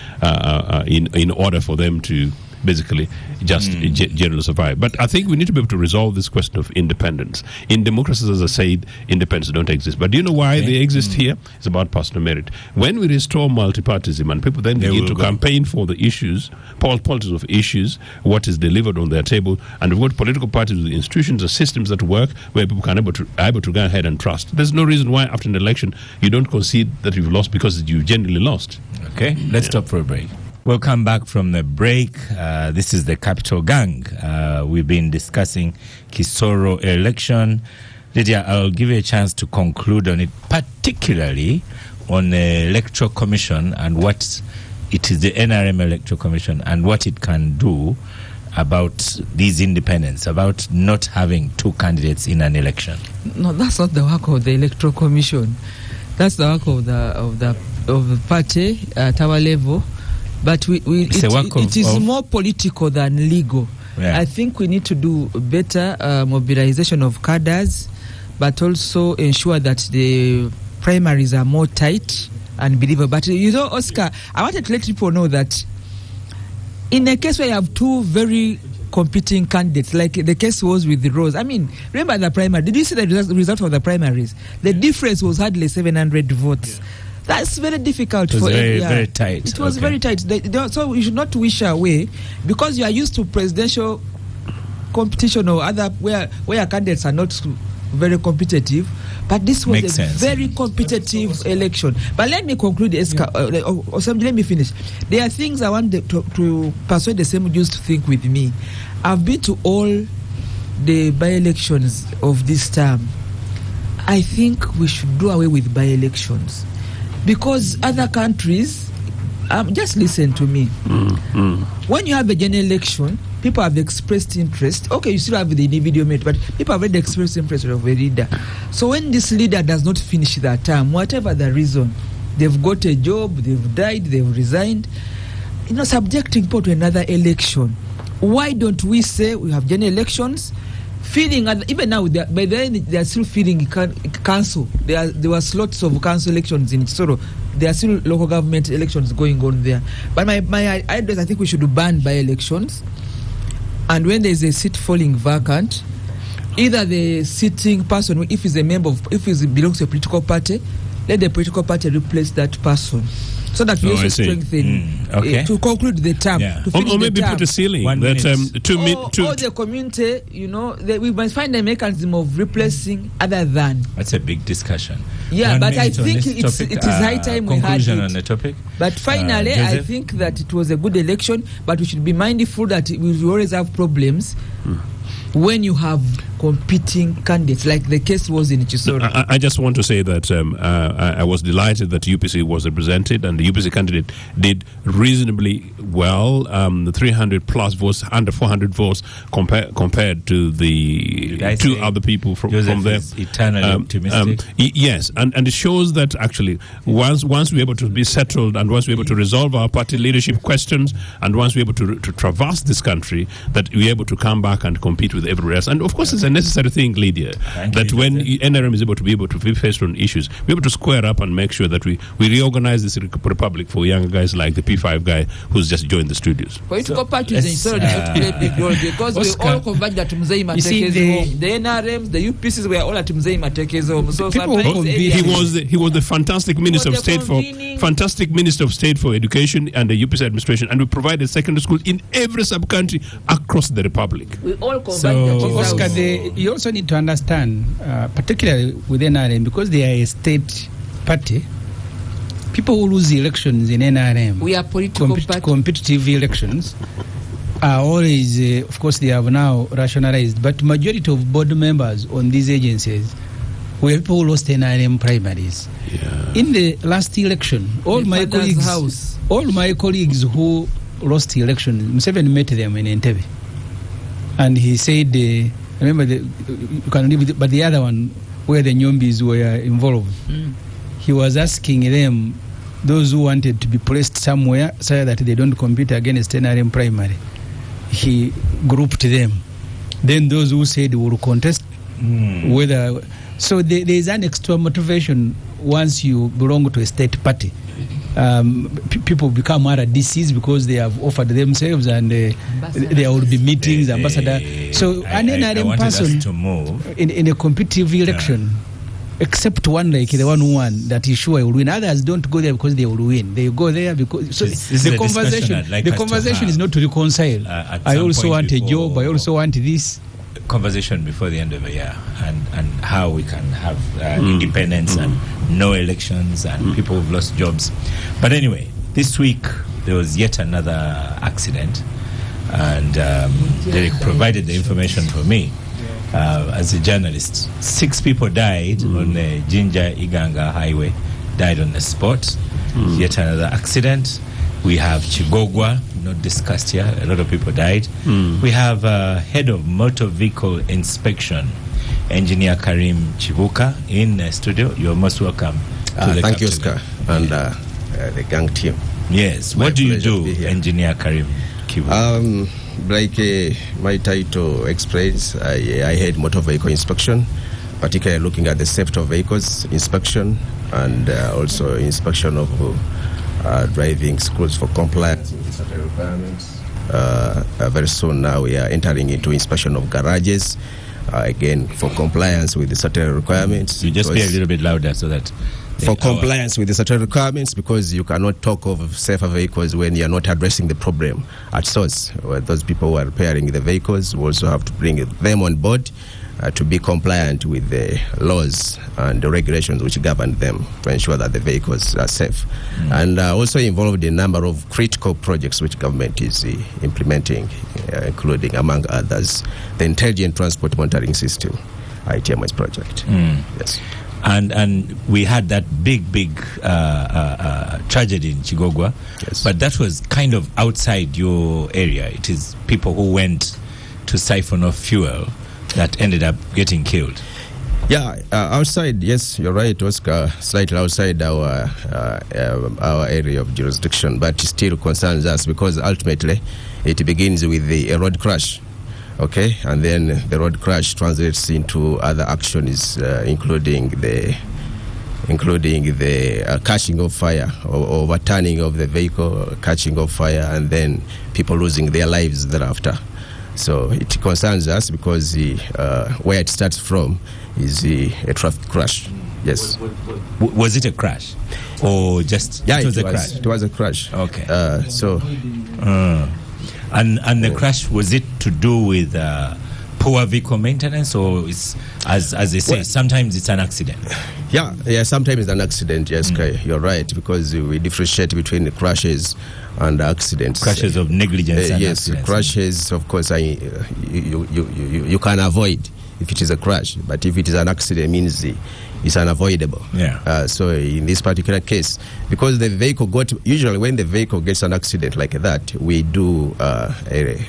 [SPEAKER 2] in order for them to basically just generally survive. But I think we need to be able to resolve this question of independence. In democracies, as I said, independence don't exist. But do you know why they exist here? It's about personal merit. When we restore multipartism and people then begin to campaign for the issues, politics of issues, what is delivered on their table, and we've got political parties with institutions and systems that work where people can able to go ahead and trust. There's no reason why after an election you don't concede that you've lost because you've genuinely lost.
[SPEAKER 1] Okay, let's stop for a break. We'll come back from the break. This is the Capital Gang. We've been discussing Kisoro election. Lydia, I'll give you a chance to conclude on it, particularly on the Electoral Commission and what it is, the NRM Electoral Commission, and what it can do about these independents, about not having two candidates in an election.
[SPEAKER 4] No, that's not the work of the Electoral Commission. That's the work of the party at our level. But it is more political than legal. Yeah. I think we need to do better mobilization of cadres, but also ensure that the primaries are more tight and believable. But Oscar, I wanted to let people know that in a case where you have two very competing candidates, like the case was with the Rose. I mean, remember the primary? Did you see the result of the primaries? The difference was hardly 700 votes. Yeah. That's very difficult.
[SPEAKER 1] It was very tight.
[SPEAKER 4] It was very tight. So we should not wish away, because you are used to presidential competition or other where candidates are not very competitive. But this was very competitive election. But let me conclude, let me finish. There are things I want to persuade the same Jews to think with me. I've been to all the by-elections of this term. I think we should do away with by-elections. Because other countries, just listen to me. When you have a general election, people have expressed interest. Okay, you still have the individual mate, but people have already expressed interest of a leader. So when this leader does not finish their term, whatever the reason, they've got a job, they've died, they've resigned, subjecting people to another election. Why don't we say we have general elections? Even now, by the end, they are still feeling council. There were slots of council elections in Kisoro. There are still local government elections going on there. But my idea is, I think we should ban by-elections. And when there is a seat falling vacant, either the sitting person, if he belongs to a political party, let the political party replace that person. So that we also strengthen to conclude the term. Yeah.
[SPEAKER 2] Or maybe put a ceiling that
[SPEAKER 4] the community, we must find a mechanism of replacing other than.
[SPEAKER 1] That's a big discussion.
[SPEAKER 4] Yeah, but I think it is high time we had it.
[SPEAKER 1] On the topic.
[SPEAKER 4] But finally, I think that it was a good election, but we should be mindful that we always have problems when you have competing candidates, like the case was in Kisoro.
[SPEAKER 2] I just want to say that I was delighted that UPC was represented, and the UPC candidate did reasonably well. The 300 plus votes, under 400 votes compared to the two other people from there.
[SPEAKER 1] Eternally optimistic.
[SPEAKER 2] Yes, and it shows that actually once we're able to be settled, and once we're able to resolve our party leadership questions, and once we're able to traverse this country, that we're able to come back and compete with everybody else. And of course, it's a necessary thing, Lydia, that when NRM is able to be faced on issues, we're able to square up and make sure that we reorganize this republic for younger guys like the P5 guy who's just joined the studios.
[SPEAKER 4] Political parties in Kisoro play a big role, because we all converge at Mzee Mateke's home. The NRMs, the UPCs were all at Mzee Mateke's home. So
[SPEAKER 2] he was the fantastic Minister of State for Education and the UPC administration, and we provided secondary school in every sub-country across the republic.
[SPEAKER 4] We all converge.
[SPEAKER 3] Oscar, you also need to understand, particularly with NRM, because they are a state party, people who lose elections in NRM,
[SPEAKER 4] we are political
[SPEAKER 3] competitive elections, are always, of course, they have now rationalized, but majority of board members on these agencies were people who lost NRM primaries.
[SPEAKER 2] Yeah.
[SPEAKER 3] In the last election, all my colleagues who lost the election, Museveni met them in Entebbe. And he said, remember, you can leave it, but the other one, where the Nyombis were involved, he was asking them, those who wanted to be placed somewhere so that they don't compete against NRM primary, he grouped them. Then those who said will contest, whether. So there is an extra motivation once you belong to a state party. People become RDCs because they have offered themselves, and there will be meetings, ambassador. So an NRM person
[SPEAKER 1] to move
[SPEAKER 3] in a competitive election, except one like the one who won, that is sure will win. Others don't go there because they will win. They go there because the conversation is not to reconcile. I also want a job. I also want this.
[SPEAKER 1] Conversation before the end of the year, and how we can have independence and no elections and people who've lost jobs. But anyway, this week there was yet another accident, and Derek provided the information for me. as a journalist. 6 people died on the Jinja Iganga highway, died on the spot. Yet another accident. We have Chigogwa, not discussed here. A lot of people died. We have head of motor vehicle inspection, Engineer Karim Chibuka, in the studio. You're most welcome.
[SPEAKER 6] Thank you, Oscar, and the gang team.
[SPEAKER 1] Yes. What do you do, Engineer Karim Chibuka?
[SPEAKER 6] Like my title explains, I head motor vehicle inspection, particularly looking at the safety of vehicles inspection and also inspection of driving schools for compliance with certain requirements. Very soon now we are entering into inspection of garages, again for compliance with the certain requirements.
[SPEAKER 1] You just be a little bit louder so that...
[SPEAKER 6] For compliance with the certain requirements, because you cannot talk of safer vehicles when you are not addressing the problem at source. Those people who are repairing the vehicles, we also have to bring them on board to be compliant with the laws and the regulations which govern them to ensure that the vehicles are safe. And also involved in a number of critical projects which government is implementing, including, among others, the Intelligent Transport Monitoring System, ITMS project. Yes.
[SPEAKER 1] And we had that big tragedy in Chigogwa,
[SPEAKER 6] Yes.
[SPEAKER 1] but that was kind of outside your area. It is people who went to siphon off fuel that ended up getting killed.
[SPEAKER 6] Yeah, outside, yes, you're right, Oscar, slightly outside our area of jurisdiction, but it still concerns us because ultimately it begins with the road crash. Okay, and then the road crash translates into other actions, including the catching of fire or overturning of the vehicle, catching of fire, and then people losing their lives thereafter. So it concerns us because where it starts from is a traffic crash. Yes.
[SPEAKER 1] Was it a crash, or just
[SPEAKER 6] yeah?
[SPEAKER 1] It was a crash.
[SPEAKER 6] It was a crash.
[SPEAKER 1] Okay. And the crash, was it to do with poor vehicle maintenance, or it's, as they say, sometimes it's an accident?
[SPEAKER 6] Yeah, sometimes it's an accident, yes, you're right, because we differentiate between the crashes and accidents.
[SPEAKER 1] Crashes of negligence and
[SPEAKER 6] yes,
[SPEAKER 1] accidents.
[SPEAKER 6] Crashes, of course, you can avoid if it is a crash, but if it is an accident, it means it's unavoidable.
[SPEAKER 1] Yeah.
[SPEAKER 6] So in this particular case, because the vehicle usually when the vehicle gets an accident like that, we do a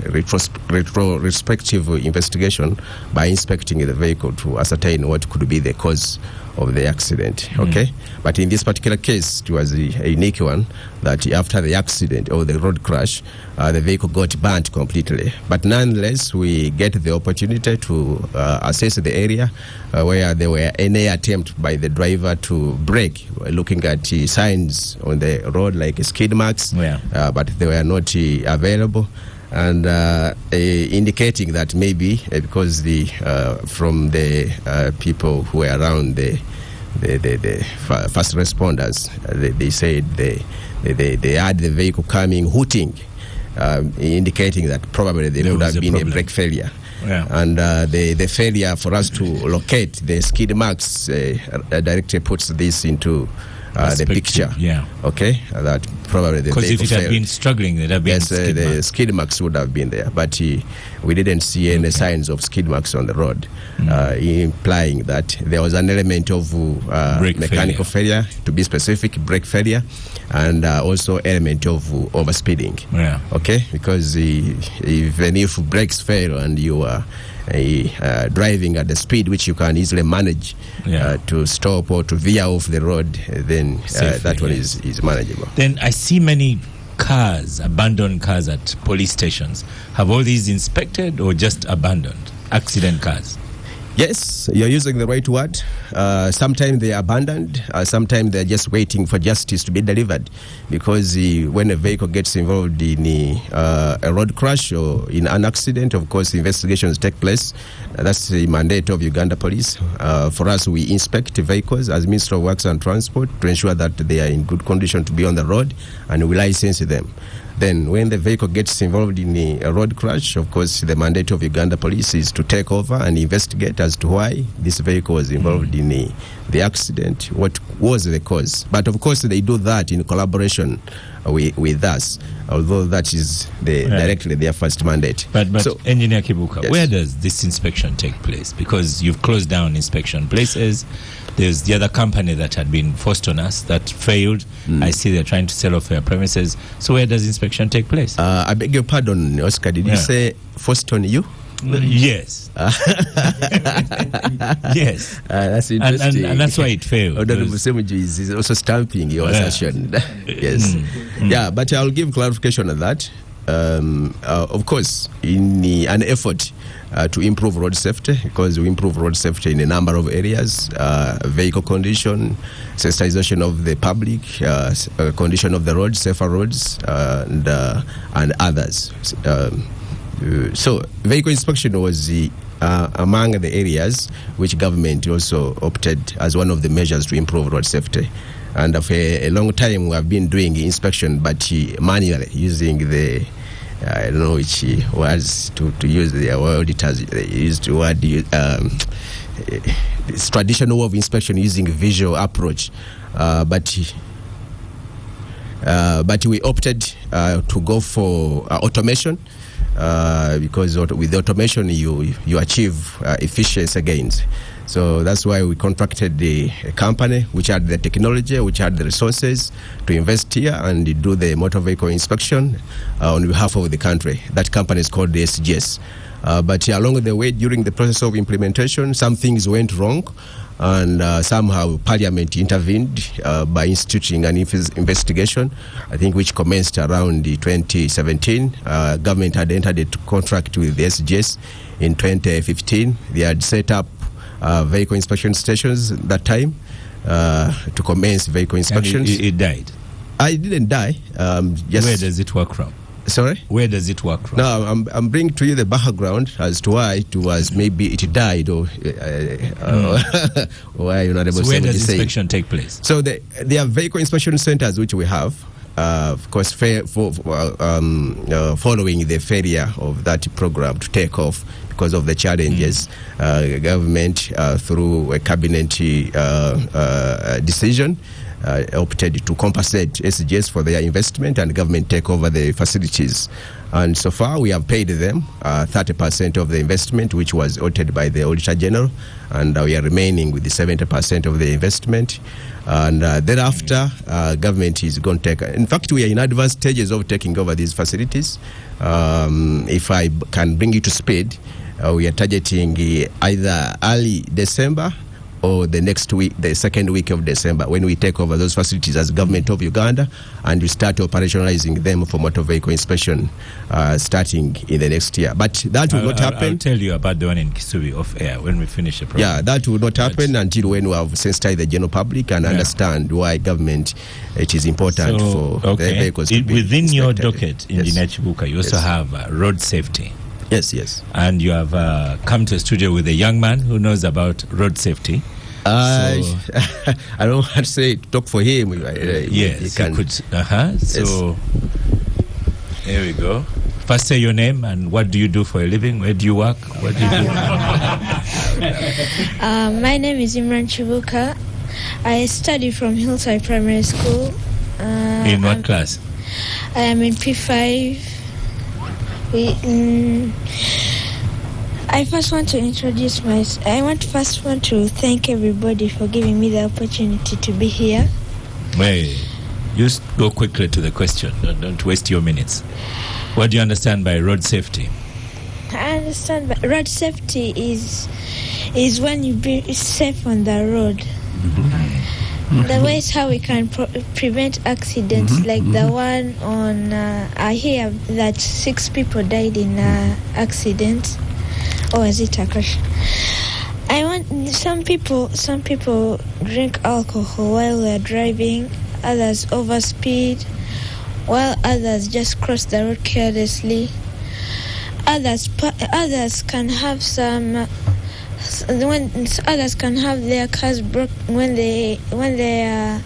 [SPEAKER 6] retrospective investigation by inspecting the vehicle to ascertain what could be the cause of the accident. Okay, but in this particular case, it was a unique one that after the accident or the road crash, the vehicle got burnt completely. But nonetheless, we get the opportunity to assess the area where there were any attempt by the driver to brake, looking at signs on the road like skid marks, but they were not available. And indicating that maybe because from the people who were around the first responders, they said they had the vehicle coming hooting, indicating that probably there would have been a brake failure.
[SPEAKER 1] Yeah.
[SPEAKER 6] And the failure for us to locate the skid marks directly puts this into the picture.
[SPEAKER 1] Yeah.
[SPEAKER 6] Okay. That probably the
[SPEAKER 1] because if it had been struggling, there'd have been
[SPEAKER 6] the skid marks would have been there, but we didn't see any signs of skid marks on the road, implying that there was an element of mechanical failure, to be specific, brake failure, and also element of overspeeding.
[SPEAKER 1] Yeah.
[SPEAKER 6] Okay, because even if brakes fail and you are driving at the speed which you can easily manage to stop or to veer off the road, then that one is manageable.
[SPEAKER 1] Then I see many cars, abandoned cars at police stations. Have all these inspected or just abandoned? Accident cars?
[SPEAKER 6] Yes, you're using the right word. Sometimes they are abandoned. Sometimes they're just waiting for justice to be delivered. Because when a vehicle gets involved in a road crash or in an accident, of course, investigations take place. That's the mandate of Uganda Police. For us, we inspect vehicles as Minister of Works and Transport to ensure that they are in good condition to be on the road, and we license them. Then when the vehicle gets involved in a road crash, of course, the mandate of Uganda Police is to take over and investigate as to why this vehicle was involved in the accident, what was the cause. But of course, they do that in collaboration with us, although that is directly their first mandate.
[SPEAKER 1] But
[SPEAKER 6] so,
[SPEAKER 1] Engineer Kibuka,
[SPEAKER 6] yes.
[SPEAKER 1] where does this inspection take place? Because you've closed down inspection places. There's the other company that had been forced on us that failed. I see they're trying to sell off their premises. So where does inspection take place?
[SPEAKER 6] I beg your pardon, Oscar. Did you say forced on you?
[SPEAKER 1] Yes. Yes.
[SPEAKER 6] That's interesting.
[SPEAKER 1] And that's why it failed.
[SPEAKER 6] Honorable Semuju is also stamping your assertion. Yes. Yeah, but I'll give clarification on that. Of course, in an effort to improve road safety, because we improve road safety in a number of areas, vehicle condition, sensitization of the public, condition of the roads, safer roads, and others. So vehicle inspection was among the areas which government also opted as one of the measures to improve road safety. And for a long time we have been doing inspection, but manually using the I don't know which words to use. The auditors used the word. It's traditional way of inspection using visual approach, but we opted to go for automation. Because with automation you achieve efficiency gains. So that's why we contracted a company which had the technology, which had the resources to invest here and do the motor vehicle inspection on behalf of the country. That company is called the SGS. But along the way, during the process of implementation, some things went wrong. And somehow Parliament intervened by instituting an investigation, I think, which commenced around 2017. Government had entered a contract with the SGS in 2015. They had set up vehicle inspection stations at that time to commence vehicle inspections.
[SPEAKER 1] And it died?
[SPEAKER 6] It didn't die. Yes.
[SPEAKER 1] Where does it work from?
[SPEAKER 6] Sorry?
[SPEAKER 1] Where does it work from?
[SPEAKER 6] No, I'm bringing to you the background as to why it was maybe it died or why you're not able to say.
[SPEAKER 1] So where does inspection take place?
[SPEAKER 6] So there are vehicle inspection centers which we have. Of course, following the failure of that program to take off because of the challenges, government through a cabinet decision opted to compensate SGS for their investment and government take over the facilities. And so far we have paid them 30% of the investment, which was audited by the Auditor General, and we are remaining with the 70% of the investment. And thereafter, government is going to take. In fact, we are in advanced stages of taking over these facilities. If I can bring you to speed, we are targeting either early December or the next week, the second week of December, when we take over those facilities as government of Uganda, and we start operationalizing them for motor vehicle inspection starting in the next year. But that will not happen.
[SPEAKER 1] I'll tell you about the one in Kisoro off air when we finish the program.
[SPEAKER 6] Yeah, that will not happen until when we have sensitized the general public and understand why government, it is important for the vehicles to be
[SPEAKER 1] within
[SPEAKER 6] inspected.
[SPEAKER 1] your docket, Engineer Chibuka, you also have road safety.
[SPEAKER 6] Yes.
[SPEAKER 1] And you have come to a studio with a young man who knows about road safety.
[SPEAKER 6] I don't want to say talk for him.
[SPEAKER 1] Yes, he could. So here we go. First, say your name and what do you do for a living? Where do you work? What do you do?
[SPEAKER 7] My name is Imran Chibuka. I study from Hillside Primary School.
[SPEAKER 1] In what class?
[SPEAKER 7] I am in P5. I first want to introduce myself. I want to thank everybody for giving me the opportunity to be here.
[SPEAKER 1] Wait, just go quickly to the question. Don't waste your minutes. What do you understand by road safety?
[SPEAKER 7] I understand, but road safety is when you be safe on the road. The way is how we can prevent accidents like the one on. I hear that 6 people died in accidents. Or is it a crash? Some people drink alcohol while they're driving. Others overspeed, while others just cross the road carelessly. Others can have others can have their cars broke when they are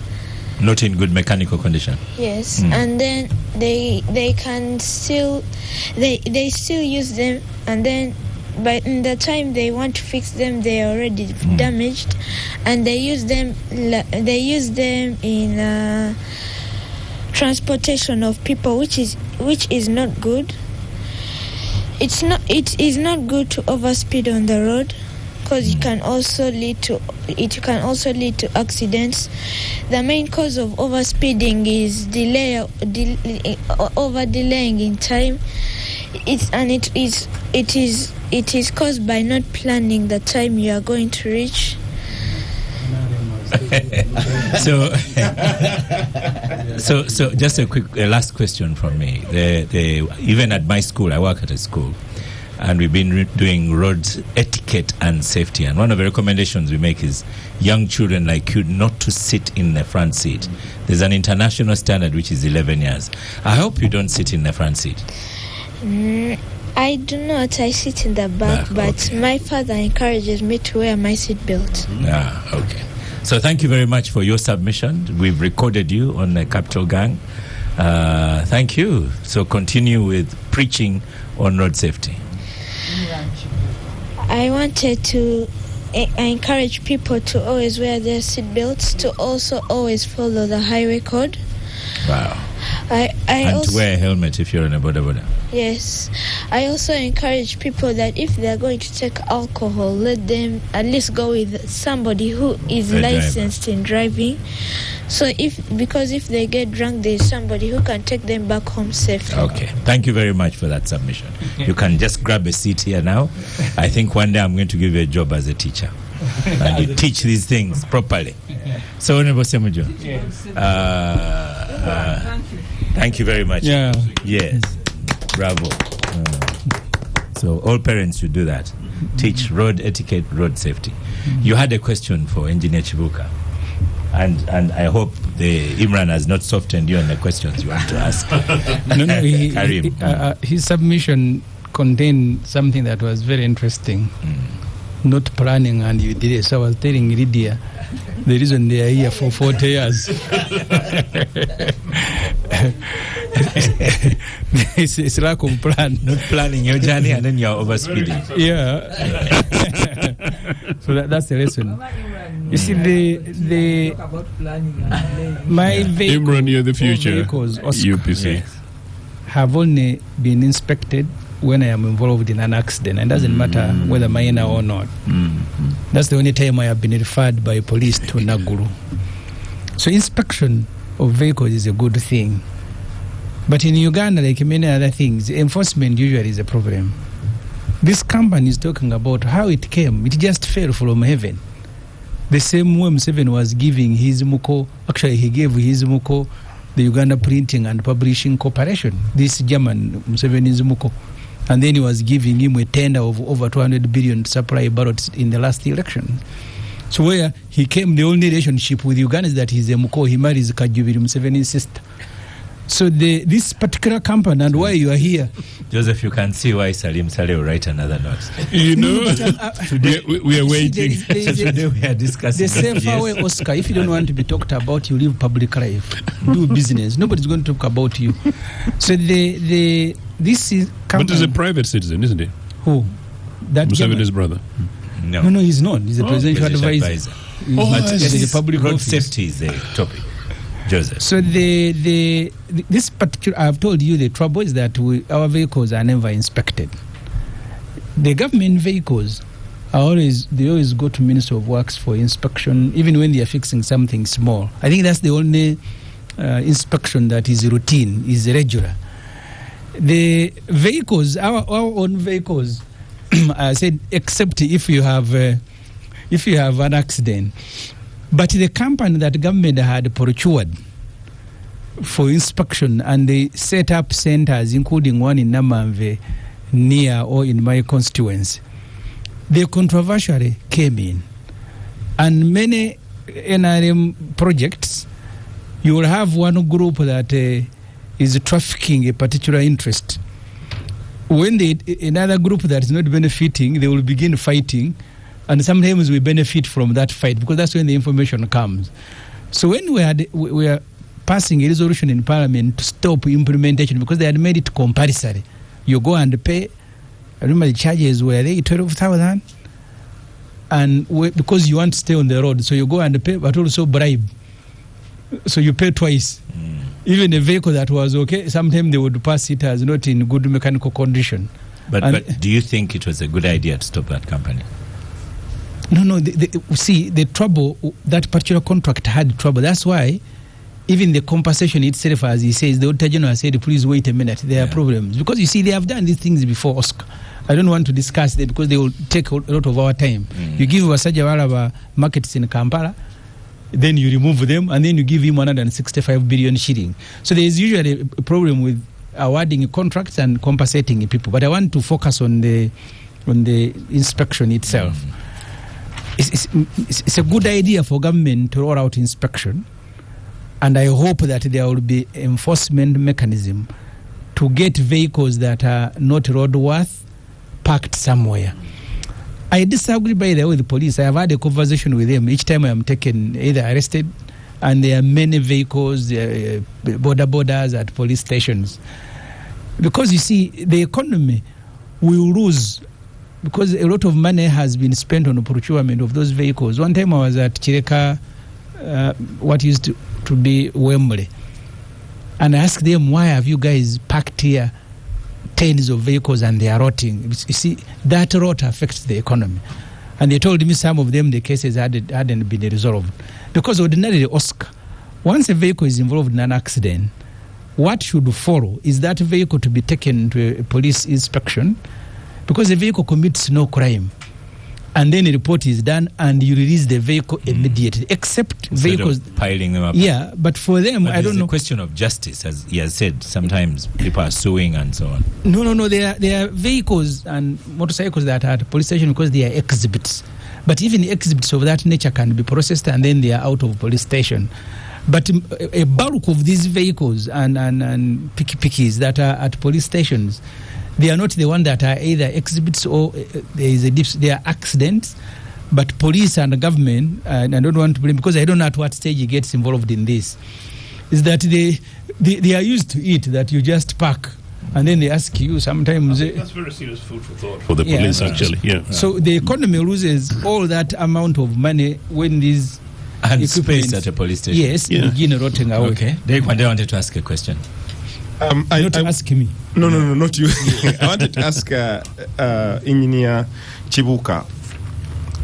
[SPEAKER 1] not in good mechanical condition.
[SPEAKER 7] Yes, and then they can still they still use them, and then by the time they want to fix them, they are already damaged, and they use them in transportation of people, which is not good. It is not good to overspeed on the road, because it can also lead to accidents. The main cause of overspeeding is delaying in time. It is caused by not planning the time you are going to reach.
[SPEAKER 1] So just a quick last question from me. Even at my school, I work at a school, and we've been doing road etiquette and safety. And one of the recommendations we make is young children like you not to sit in the front seat. There's an international standard which is 11 years. I hope you don't sit in the front seat.
[SPEAKER 7] I do not. I sit in the back, but
[SPEAKER 1] okay.
[SPEAKER 7] My father encourages me to wear my seatbelt.
[SPEAKER 1] Okay. So thank you very much for your submission. We've recorded you on the Capital Gang. Thank you. So continue with preaching on road safety.
[SPEAKER 7] I wanted to encourage people to always wear their seatbelts, to also always follow the highway code.
[SPEAKER 1] Wow.
[SPEAKER 7] And
[SPEAKER 1] to wear a helmet if you're on a border.
[SPEAKER 7] Yes. I also encourage people that if they're going to take alcohol, let them at least go with somebody who is licensed in driving. So because if they get drunk, there's somebody who can take them back home safely.
[SPEAKER 1] Okay. Thank you very much for that submission. You can just grab a seat here now. I think one day I'm going to give you a job as a teacher. And you teach these things properly. So, Honorable Semujo, thank you very much.
[SPEAKER 3] Yeah.
[SPEAKER 1] Yes. Bravo. So all parents should do that. Teach road etiquette, road safety. You had a question for Engineer Chibuka. And I hope Imran has not softened you on the questions you want to ask.
[SPEAKER 3] No, his submission contained something that was very interesting. Not planning, and you did it. So I was telling Lydia, the reason they are here for 40 years. it's lack of plan.
[SPEAKER 1] Not planning your journey, and then you're overspeeding.
[SPEAKER 3] Yeah. So that's the lesson. You see, my vehicle,
[SPEAKER 2] Imran, you're the future.
[SPEAKER 3] Vehicles,
[SPEAKER 2] UPC.
[SPEAKER 3] have only been inspected when I am involved in an accident. It doesn't matter whether minor or not. That's the only time I have been referred by police to Naguru. So inspection of vehicles is a good thing. But in Uganda, like many other things, enforcement usually is a problem. This company is talking about how it came. It just fell from heaven. The same way Museveni was giving his muko, actually he gave his muko the Uganda Printing and Publishing Corporation, this German Museveni's muko. And then he was giving him a tender of over 200 billion supply ballots in the last election. So where he came, the only relationship with Uganda is that he's a muko, he marries Kajubiri Museveni's sister. So this particular company, and why you are here.
[SPEAKER 1] Joseph, you can see why Salim Saleh will write another note.
[SPEAKER 2] You know, today we are waiting.
[SPEAKER 1] Today we are discussing.
[SPEAKER 3] The safer way, Oscar, if you don't want to be talked about, you live public life. Do business. Nobody's going to talk about you. So this is company.
[SPEAKER 2] But he's a private citizen, isn't he?
[SPEAKER 3] Who? That
[SPEAKER 2] Museveni's brother.
[SPEAKER 1] No,
[SPEAKER 3] he's not. He's a presidential advisor.
[SPEAKER 1] But
[SPEAKER 3] the public
[SPEAKER 1] road
[SPEAKER 3] office.
[SPEAKER 1] safety is the topic. Joseph.
[SPEAKER 3] So this particular, I've told you the trouble is that our vehicles are never inspected. The government vehicles they always go to Ministry of Works for inspection, even when they are fixing something small. I think that's the only inspection that is routine, is regular. The vehicles, our own vehicles, I said, except if you have an accident. But the company that government had procured for inspection, and they set up centers, including one in Namamve, near or in my constituency, they controversially came in. And many NRM projects, you will have one group that is trafficking a particular interest. When another group that is not benefiting, they will begin fighting. And sometimes we benefit from that fight because that's when the information comes. So when we are passing a resolution in Parliament to stop implementation because they had made it compulsory, you go and pay. I remember the charges were they 12,000, and because you want to stay on the road, so you go and pay, but also bribe. So you pay twice. even a vehicle that was okay, sometimes they would pass it as not in good mechanical condition.
[SPEAKER 1] But do you think it was a good idea to stop that company?
[SPEAKER 3] No. See, the trouble, that particular contract had trouble. That's why even the compensation itself, as he says, the Auditor General said, please wait a minute, there are problems. Because you see, they have done these things before, Oscar. I don't want to discuss them because they will take a lot of our time. You give Wasajawala markets in Kampala, then you remove them, and then you give him 165 billion shilling. So there is usually a problem with awarding contracts and compensating people. But I want to focus on the inspection itself. It's a good idea for government to roll out inspection, and I hope that there will be enforcement mechanism to get vehicles that are not roadworthy parked somewhere. I disagree, by the way, with the police. I have had a conversation with them each time I am taken, either arrested, and there are many vehicles, borders at police stations. Because you see, the economy will lose because a lot of money has been spent on the procurement of those vehicles. One time I was at Chireka, what used to be Wembley, and I asked them, why have you guys parked here tens of vehicles and they are rotting? You see, that rot affects the economy. And they told me some of them, the cases hadn't been resolved. Because ordinarily, Oscar, once a vehicle is involved in an accident, what should follow is that vehicle to be taken to a police inspection, because the vehicle commits no crime. And then a report is done and you release the vehicle immediately, except
[SPEAKER 1] instead
[SPEAKER 3] vehicles
[SPEAKER 1] of piling them up.
[SPEAKER 3] Yeah, but for them,
[SPEAKER 1] but
[SPEAKER 3] I don't know.
[SPEAKER 1] It's a question of justice, as he has said. Sometimes people are suing and so on.
[SPEAKER 3] No. There are vehicles and motorcycles that are at police station because they are exhibits. But even exhibits of that nature can be processed and then they are out of police station. But a bulk of these vehicles and pickies that are at police stations, they are not the one that are either exhibits or they are accidents. But police and the government, and I don't want to blame, because I don't know at what stage he gets involved in this, is that they are used to it, that you just park and then they ask you sometimes.
[SPEAKER 2] That's very serious food for thought for the police, actually. Yeah.
[SPEAKER 3] So the economy loses all that amount of money when these
[SPEAKER 1] and space at a police station.
[SPEAKER 3] Yes, begin rotting away.
[SPEAKER 1] Okay. Dave, I wanted to ask a question.
[SPEAKER 3] Ask me.
[SPEAKER 5] No, not you. I wanted to ask Engineer Chibuka.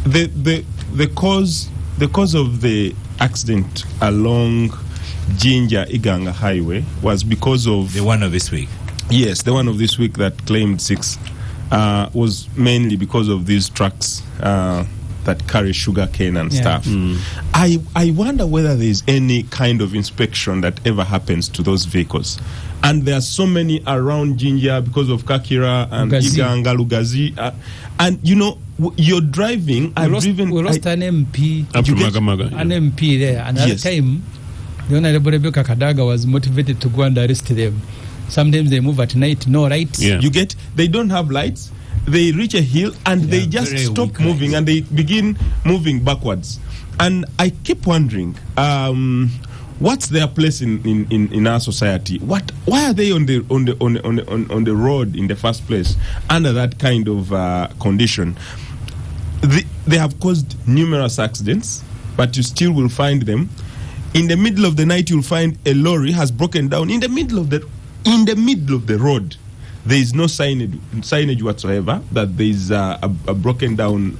[SPEAKER 5] The cause of the accident along Jinja Iganga Highway was because of
[SPEAKER 1] the one of this week.
[SPEAKER 5] Yes, the one of this week that claimed 6 was mainly because of these trucks that carry sugar cane and stuff. I wonder whether there is any kind of inspection that ever happens to those vehicles. And there are so many around Jinja because of Kakira and Iganga, Lugazi. And you know, you're driving. We lost
[SPEAKER 3] an MP. An MP there. Another time, the Honorable Rebecca Kadaga was motivated to go and arrest them. Sometimes they move at night, no lights.
[SPEAKER 5] Yeah. You get, they don't have lights. They reach a hill and they just stop moving and they begin moving backwards. And I keep wondering, what's their place in our society? Why are they on the road in the first place under that kind of condition? They have caused numerous accidents, but you still will find them. In the middle of the night, you'll find a lorry has broken down in the middle of the road. There is no signage whatsoever that there is a broken down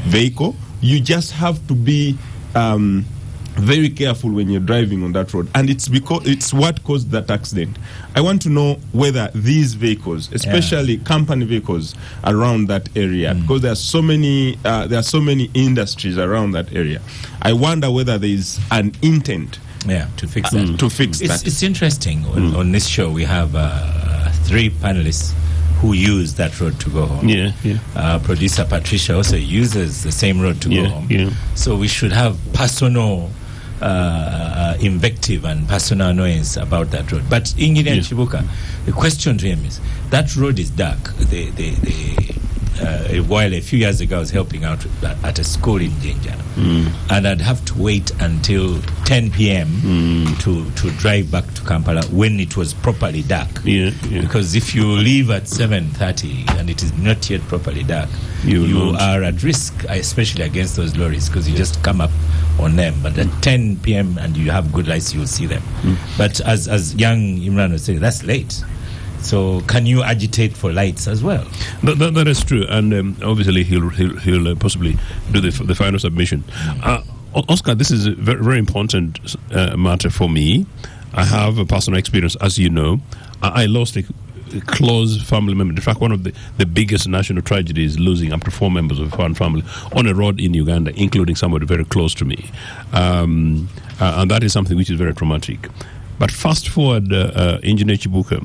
[SPEAKER 5] vehicle. You just have to be very careful when you're driving on that road, and it's because it's what caused that accident. I want to know whether these vehicles, especially company vehicles around that area, because there are so many industries around that area. I wonder whether there is an intent
[SPEAKER 1] to fix that.
[SPEAKER 5] To fix that.
[SPEAKER 1] It's interesting. On this show, we have 3 panelists who use that road to go home. Producer Patricia also uses the same road to go home. So we should have personal invective and personal annoyance about that road. But Engineer Chibuka, the question to him is, that road is dark. While a few years ago I was helping out at a school in Jinja, and I'd have to wait until 10 p.m. to drive back to Kampala when it was properly dark. Because if you leave at 7:30 and it is not yet properly dark, you are at risk, especially against those lorries, because you just come up on them. But at 10 p.m. and you have good lights, you'll see them. But as young Imran was saying, that's late. So can you agitate for lights as well?
[SPEAKER 2] That is true, and obviously he'll possibly do the final submission. Oscar, this is a very, very important matter for me. I have a personal experience, as you know. I lost a close family member. In fact, one of the biggest national tragedies, losing up to 4 members of one family on a road in Uganda, including somebody very close to me. And that is something which is very traumatic. But fast forward, Engineer Chibuka,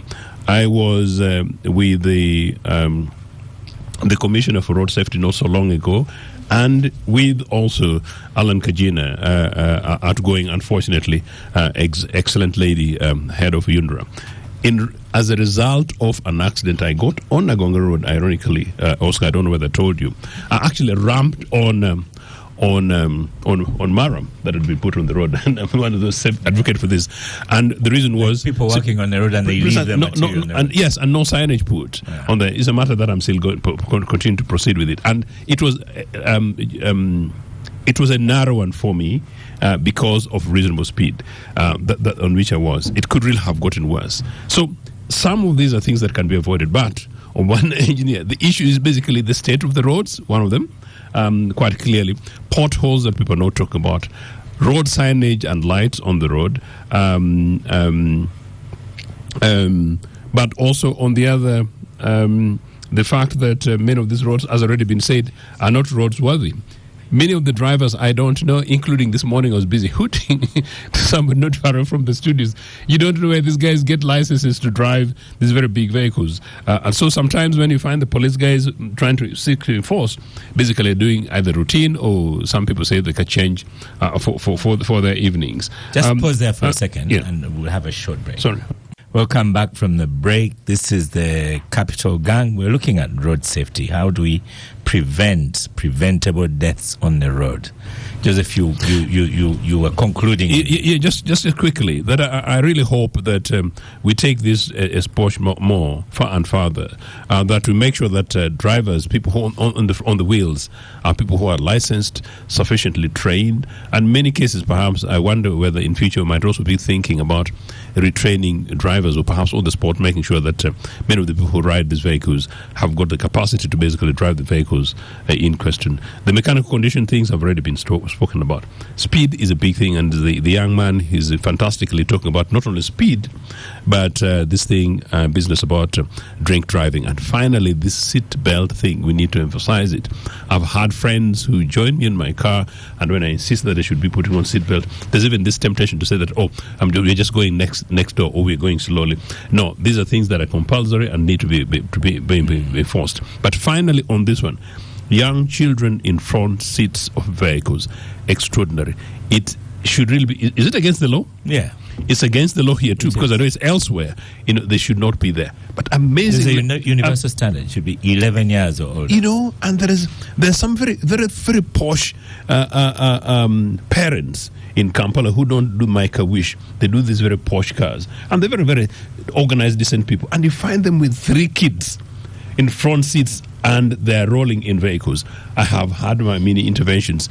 [SPEAKER 2] I was with the Commissioner for Road Safety not so long ago, and with also Alan Kajina, outgoing, unfortunately, excellent lady, head of UNRWA. As a result of an accident I got on Nagonga Road, ironically, Oscar, I don't know whether I told you, I actually ramped on Maram that had been put on the road, and I'm one of those advocates for this. And the reason was
[SPEAKER 1] people walking on the road and they leave them
[SPEAKER 2] and yes, and no signage put on there. It's a matter that I'm still going to continue to proceed with it. And it was a narrow one for me because of reasonable speed that on which I was. It could really have gotten worse. So some of these are things that can be avoided. But on one engineer, the issue is basically the state of the roads. One of them. Quite clearly, potholes that people are not talking about, road signage and lights on the road, but also on the other, the fact that many of these roads, as already been said, are not roads worthy. Many of the drivers I don't know, including this morning I was busy hooting to someone not far from the studios. You don't know where these guys get licenses to drive these very big vehicles. And so sometimes when you find the police guys trying to seek to enforce, basically doing either routine or some people say they can change for their evenings.
[SPEAKER 1] Just pause there for a second and we'll have a short break.
[SPEAKER 2] Sorry.
[SPEAKER 1] Welcome back from the break. This is the Capital Gang. We're looking at road safety. How do we prevent preventable deaths on the road? Joseph, you were concluding.
[SPEAKER 2] Yeah, just quickly, that I really hope that we take this as push more far and farther. That we make sure that drivers, people who on the wheels, are people who are licensed, sufficiently trained. And in many cases, perhaps I wonder whether in future we might also be thinking about retraining drivers, or perhaps on the spot, making sure that many of the people who ride these vehicles have got the capacity to basically drive the vehicles in question. The mechanical condition things have already been spoken about. Speed is a big thing, and the young man is fantastically talking about not only speed, but this thing, business about drink driving. And finally, this seat belt thing, we need to emphasize it. I've had friends who join me in my car, and when I insist that they should be putting on seat belt, there's even this temptation to say that, we're just going next door, or we're going slowly. No, these are things that are compulsory and need to be enforced. But finally, on this one, young children in front seats of vehicles, extraordinary. It should really be. Is it against the law?
[SPEAKER 1] Yeah,
[SPEAKER 2] it's against the law here too, because I know it's elsewhere. They should not be there. But amazingly,
[SPEAKER 1] there's a universal standard. It should be 11 years or older.
[SPEAKER 2] And there's some very very very posh parents in Kampala who don't do Make-A-Wish. They do these very posh cars, and they're very very organized, decent people. And you find them with 3 kids in front seats, and they're rolling in vehicles. I have had my mini interventions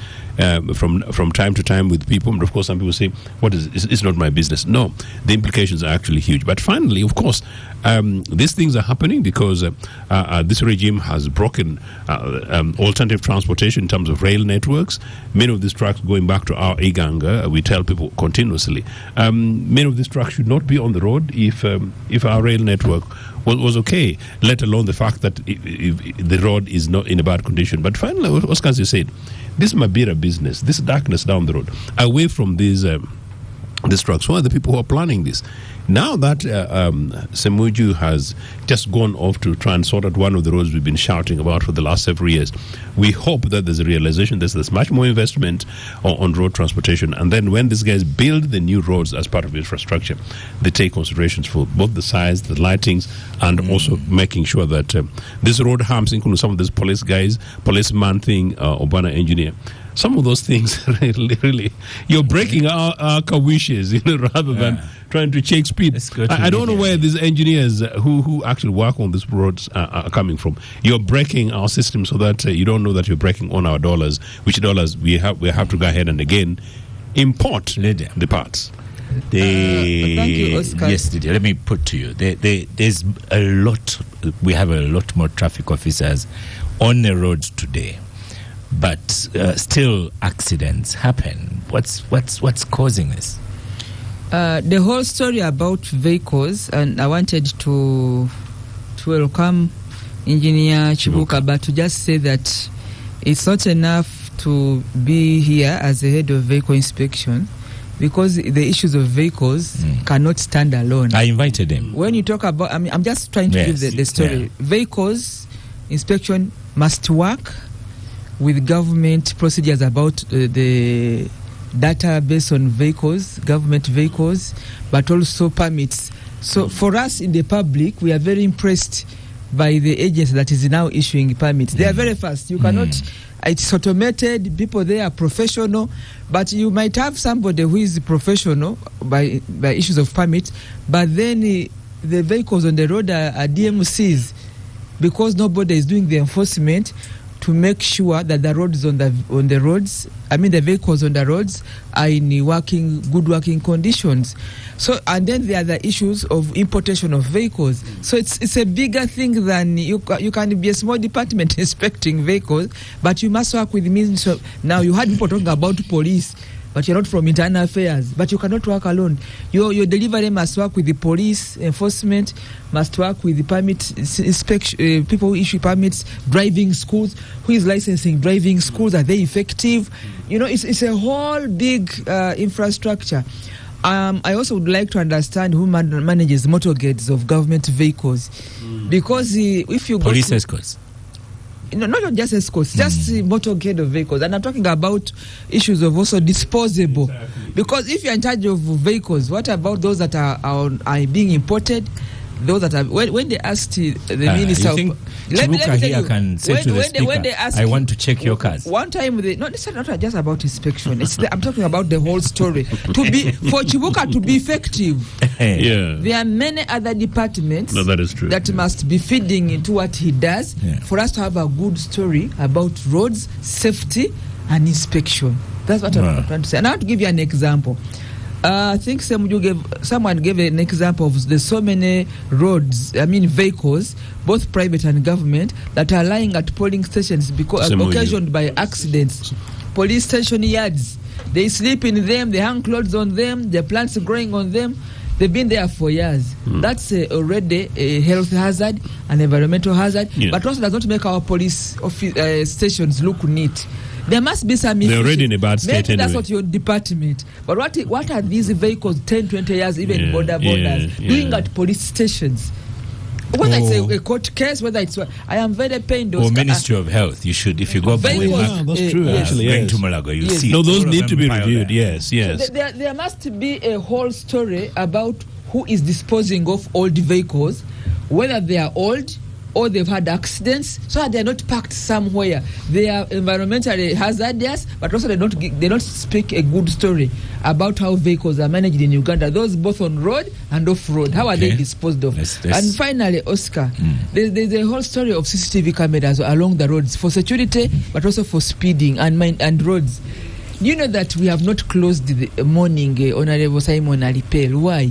[SPEAKER 2] from time to time with people, and of course some people say, it's not my business. No, the implications are actually huge. But finally, of course, these things are happening because this regime has broken alternative transportation in terms of rail networks. Many of these trucks, going back to our Iganga, we tell people continuously, many of these trucks should not be on the road if our rail network was okay, let alone the fact that the road is not in a bad condition. But finally, what Oscar said, this Mabira business, this darkness down the road, away from these trucks, who are the people who are planning this? Now that Semuju has just gone off to try and sort out one of the roads we've been shouting about for the last several years, we hope that there's a realization that there's much more investment on road transportation. And then when these guys build the new roads as part of infrastructure, they take considerations for both the size, the lightings, and also making sure that this road harms, including some of these police guys, policeman thing, Obana engineer. some of those things really, you're breaking our wishes, rather than trying to check speed. I don't know where these engineers who actually work on these roads are coming from. You're breaking our system so that you don't know that you're breaking on our dollars, which dollars we have to go ahead and again import the parts.
[SPEAKER 4] Thank you, Oscar.
[SPEAKER 1] Yes, Didier, let me put to you. There's a lot. We have a lot more traffic officers on the road today, but still accidents happen. What's causing this?
[SPEAKER 4] The whole story about vehicles, and I wanted to welcome Engineer Chibuka, but to just say that it's not enough to be here as the head of vehicle inspection, because the issues of vehicles cannot stand alone.
[SPEAKER 1] I invited him.
[SPEAKER 4] When you talk about, I'm just trying to give the story. Yeah. Vehicles inspection must work with government procedures about the database on vehicles, government vehicles, but also permits. So for us in the public, we are very impressed by the agency that is now issuing permits. They are very fast. You cannot, it's automated, people there are professional, but you might have somebody who is professional by issues of permits, but then the vehicles on the road are DMCs, because nobody is doing the enforcement to make sure that the roads the vehicles on the roads are in good working conditions. So, and then there are the issues of importation of vehicles. So it's a bigger thing than you can be a small department inspecting vehicles, but you must work with means of, now you had people talking about police, but you're not from internal affairs, but you cannot work alone. Your delivery must work with the police enforcement, must work with the permit inspection, people who issue permits, driving schools, who is licensing driving schools, are they effective? It's a whole big infrastructure. I also would like to understand who manages motorcades of government vehicles, because if you go
[SPEAKER 1] police escorts.
[SPEAKER 4] Not just escorts, just motorcade of vehicles. And I'm talking about issues of also disposable. Because if you're in charge of vehicles, what about those that are being imported? Those that are, when they asked the minister,
[SPEAKER 1] let me tell you, can say to the speaker, when they asked, I want to check your cars.
[SPEAKER 4] One time, it's not just about inspection. I'm talking about the whole story. For Chibuka to be effective, there are many other departments that must be feeding into what he does for us to have a good story about roads, safety, and inspection. That's what I'm trying to say. And I want to give you an example. I think someone gave an example of there's so many vehicles, both private and government, that are lying at polling stations because occasioned by accidents. Police station yards, they sleep in them, they hang clothes on them, the plants growing on them. They've been there for years. That's already a health hazard, an environmental hazard, but also does not make our police stations look neat. There must be some issues.
[SPEAKER 2] They're already in a bad state.
[SPEAKER 4] Maybe that's what your department. But what are these vehicles 10, 20 years, even borders, doing at police stations? Whether it's a court case, whether it's... I am very pained.
[SPEAKER 1] Or Ministry of Health. You should, if you go back...
[SPEAKER 2] that's true, actually.
[SPEAKER 1] Going to Malaga, you see...
[SPEAKER 2] No, those need to be reviewed, yes.
[SPEAKER 4] So there must be a whole story about who is disposing of old vehicles, whether they are old or they've had accidents, so that they're not parked somewhere. They are environmentally hazardous, but also they don't speak a good story about how vehicles are managed in Uganda, those both on road and off road. How are they disposed of? And finally, Oscar, there's a whole story of CCTV cameras along the roads for security, but also for speeding and roads. You know that we have not closed the morning, Honorable Simon Alipel. Why?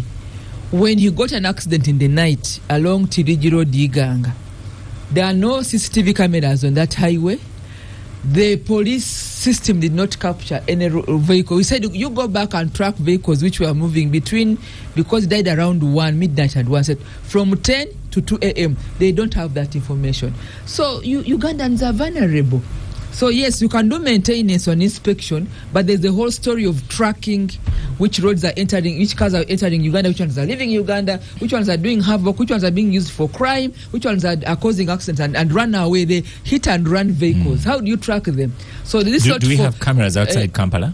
[SPEAKER 4] When he got an accident in the night along Tirigi Road, Iganga, there are no CCTV cameras on that highway. The police system did not capture any vehicle. We said, you go back and track vehicles which were moving because it died around midnight and 1. Said from 10 to 2 a.m. They don't have that information. So Ugandans are vulnerable. So yes, you can do maintenance on inspection, but there's the whole story of tracking which roads are entering, which cars are entering Uganda, which ones are leaving Uganda, which ones are doing havoc, which ones are being used for crime, which ones are causing accidents and run away. They hit and run vehicles. How do you track them? So this
[SPEAKER 1] do we have cameras outside Kampala?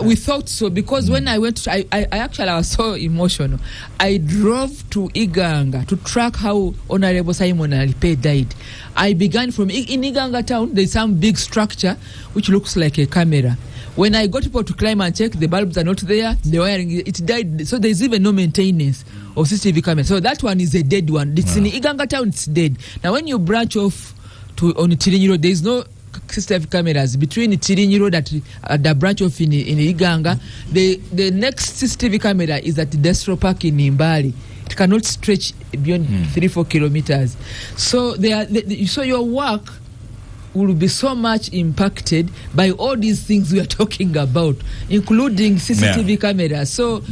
[SPEAKER 4] We thought so because when I went, I actually was so emotional. I drove to Iganga to track how Honorable Simon Alipe died. I began from in Iganga town. There's some big structure which looks like a camera. When I got people to climb and check, the bulbs are not there. The wiring, it died. So there's even no maintenance of CCTV camera. So that one is a dead one. It's in Iganga town. It's dead. Now when you branch off to on Tirinyi Road, there's no CCTV cameras between Tirinyi Road at the branch of in Iganga. The next CCTV camera is at Destro Park in Mbali. It cannot stretch beyond 3-4 kilometers. So so your work will be so much impacted by all these things we are talking about, including CCTV cameras. So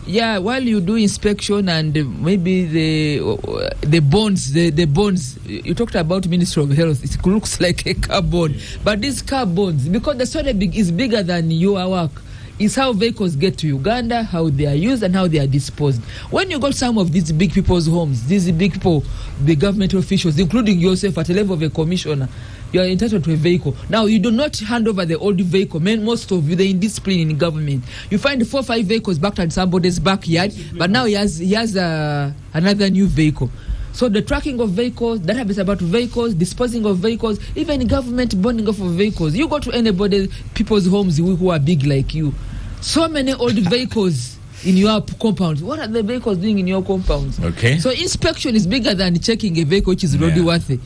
[SPEAKER 4] yeah, while you do inspection and maybe the bonds, the bonds, you talked about Ministry of Health, it looks like a car bond. But these car bonds, because the story is bigger than your work, is how vehicles get to Uganda, how they are used and how they are disposed. When you got some of these big people's homes, these big people, the government officials, including yourself at the level of a commissioner, you are entitled to a vehicle. Now, you do not hand over the old vehicle. Most of you, the indiscipline in government. You find 4 or 5 vehicles backed at somebody's backyard, but now he has another new vehicle. So the tracking of vehicles, database about vehicles, disposing of vehicles, even government bonding off of vehicles. You go to anybody, people's homes who are big like you. So many old vehicles in your compounds. What are the vehicles doing in your compounds?
[SPEAKER 1] Okay.
[SPEAKER 4] So inspection is bigger than checking a vehicle which is roadworthy.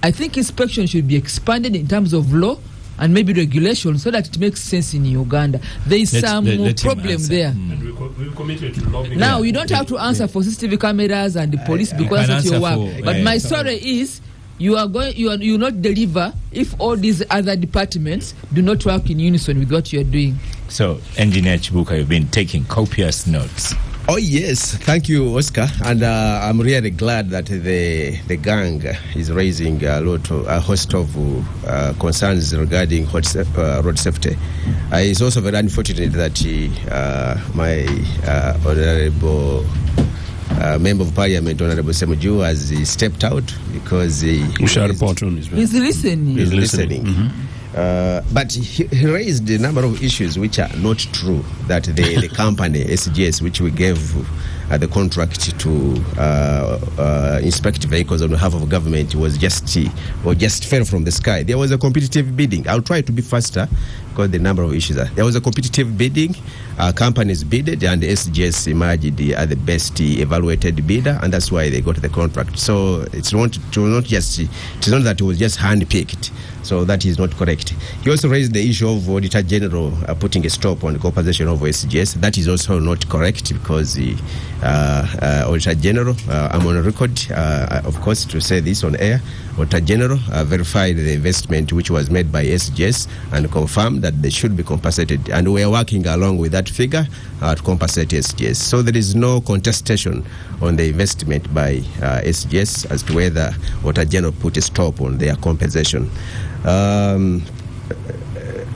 [SPEAKER 4] I think inspection should be expanded in terms of law and maybe regulation so that it makes sense in Uganda. There is some problem there.
[SPEAKER 2] And we're committed to lobbying.
[SPEAKER 4] Now, you don't have to answer for CCTV cameras and the police because that's your work. But my story is you will not deliver if all these other departments do not work in unison with what you are doing.
[SPEAKER 1] So, Engineer Chibuka, you've been taking copious notes.
[SPEAKER 6] Oh yes, thank you, Oscar, and I'm really glad that the gang is raising a host of concerns regarding road safety. It's also very unfortunate that my honourable Member of Parliament, Honourable Semuju, has stepped out because we shall report on his.
[SPEAKER 4] He's listening.
[SPEAKER 6] He's listening. Mm-hmm. But he raised a number of issues which are not true, that the company, SGS, which we gave the contract to inspect vehicles on behalf of government, was just fell from the sky. There was a competitive bidding. I'll try to be faster because the number of issues are. There was a competitive bidding. Companies bidded, and SGS emerged as the best evaluated bidder, and that's why they got the contract. So it's not that it was just handpicked. So that is not correct. He also raised the issue of Auditor General putting a stop on the compensation of SGS. That is also not correct because the Auditor General, I'm on record, of course, to say this on air, Auditor General verified the investment which was made by SGS and confirmed that they should be compensated. And we are working along with that figure to compensate SGS. So there is no contestation on the investment by SGS as to whether Auditor General put a stop on their compensation.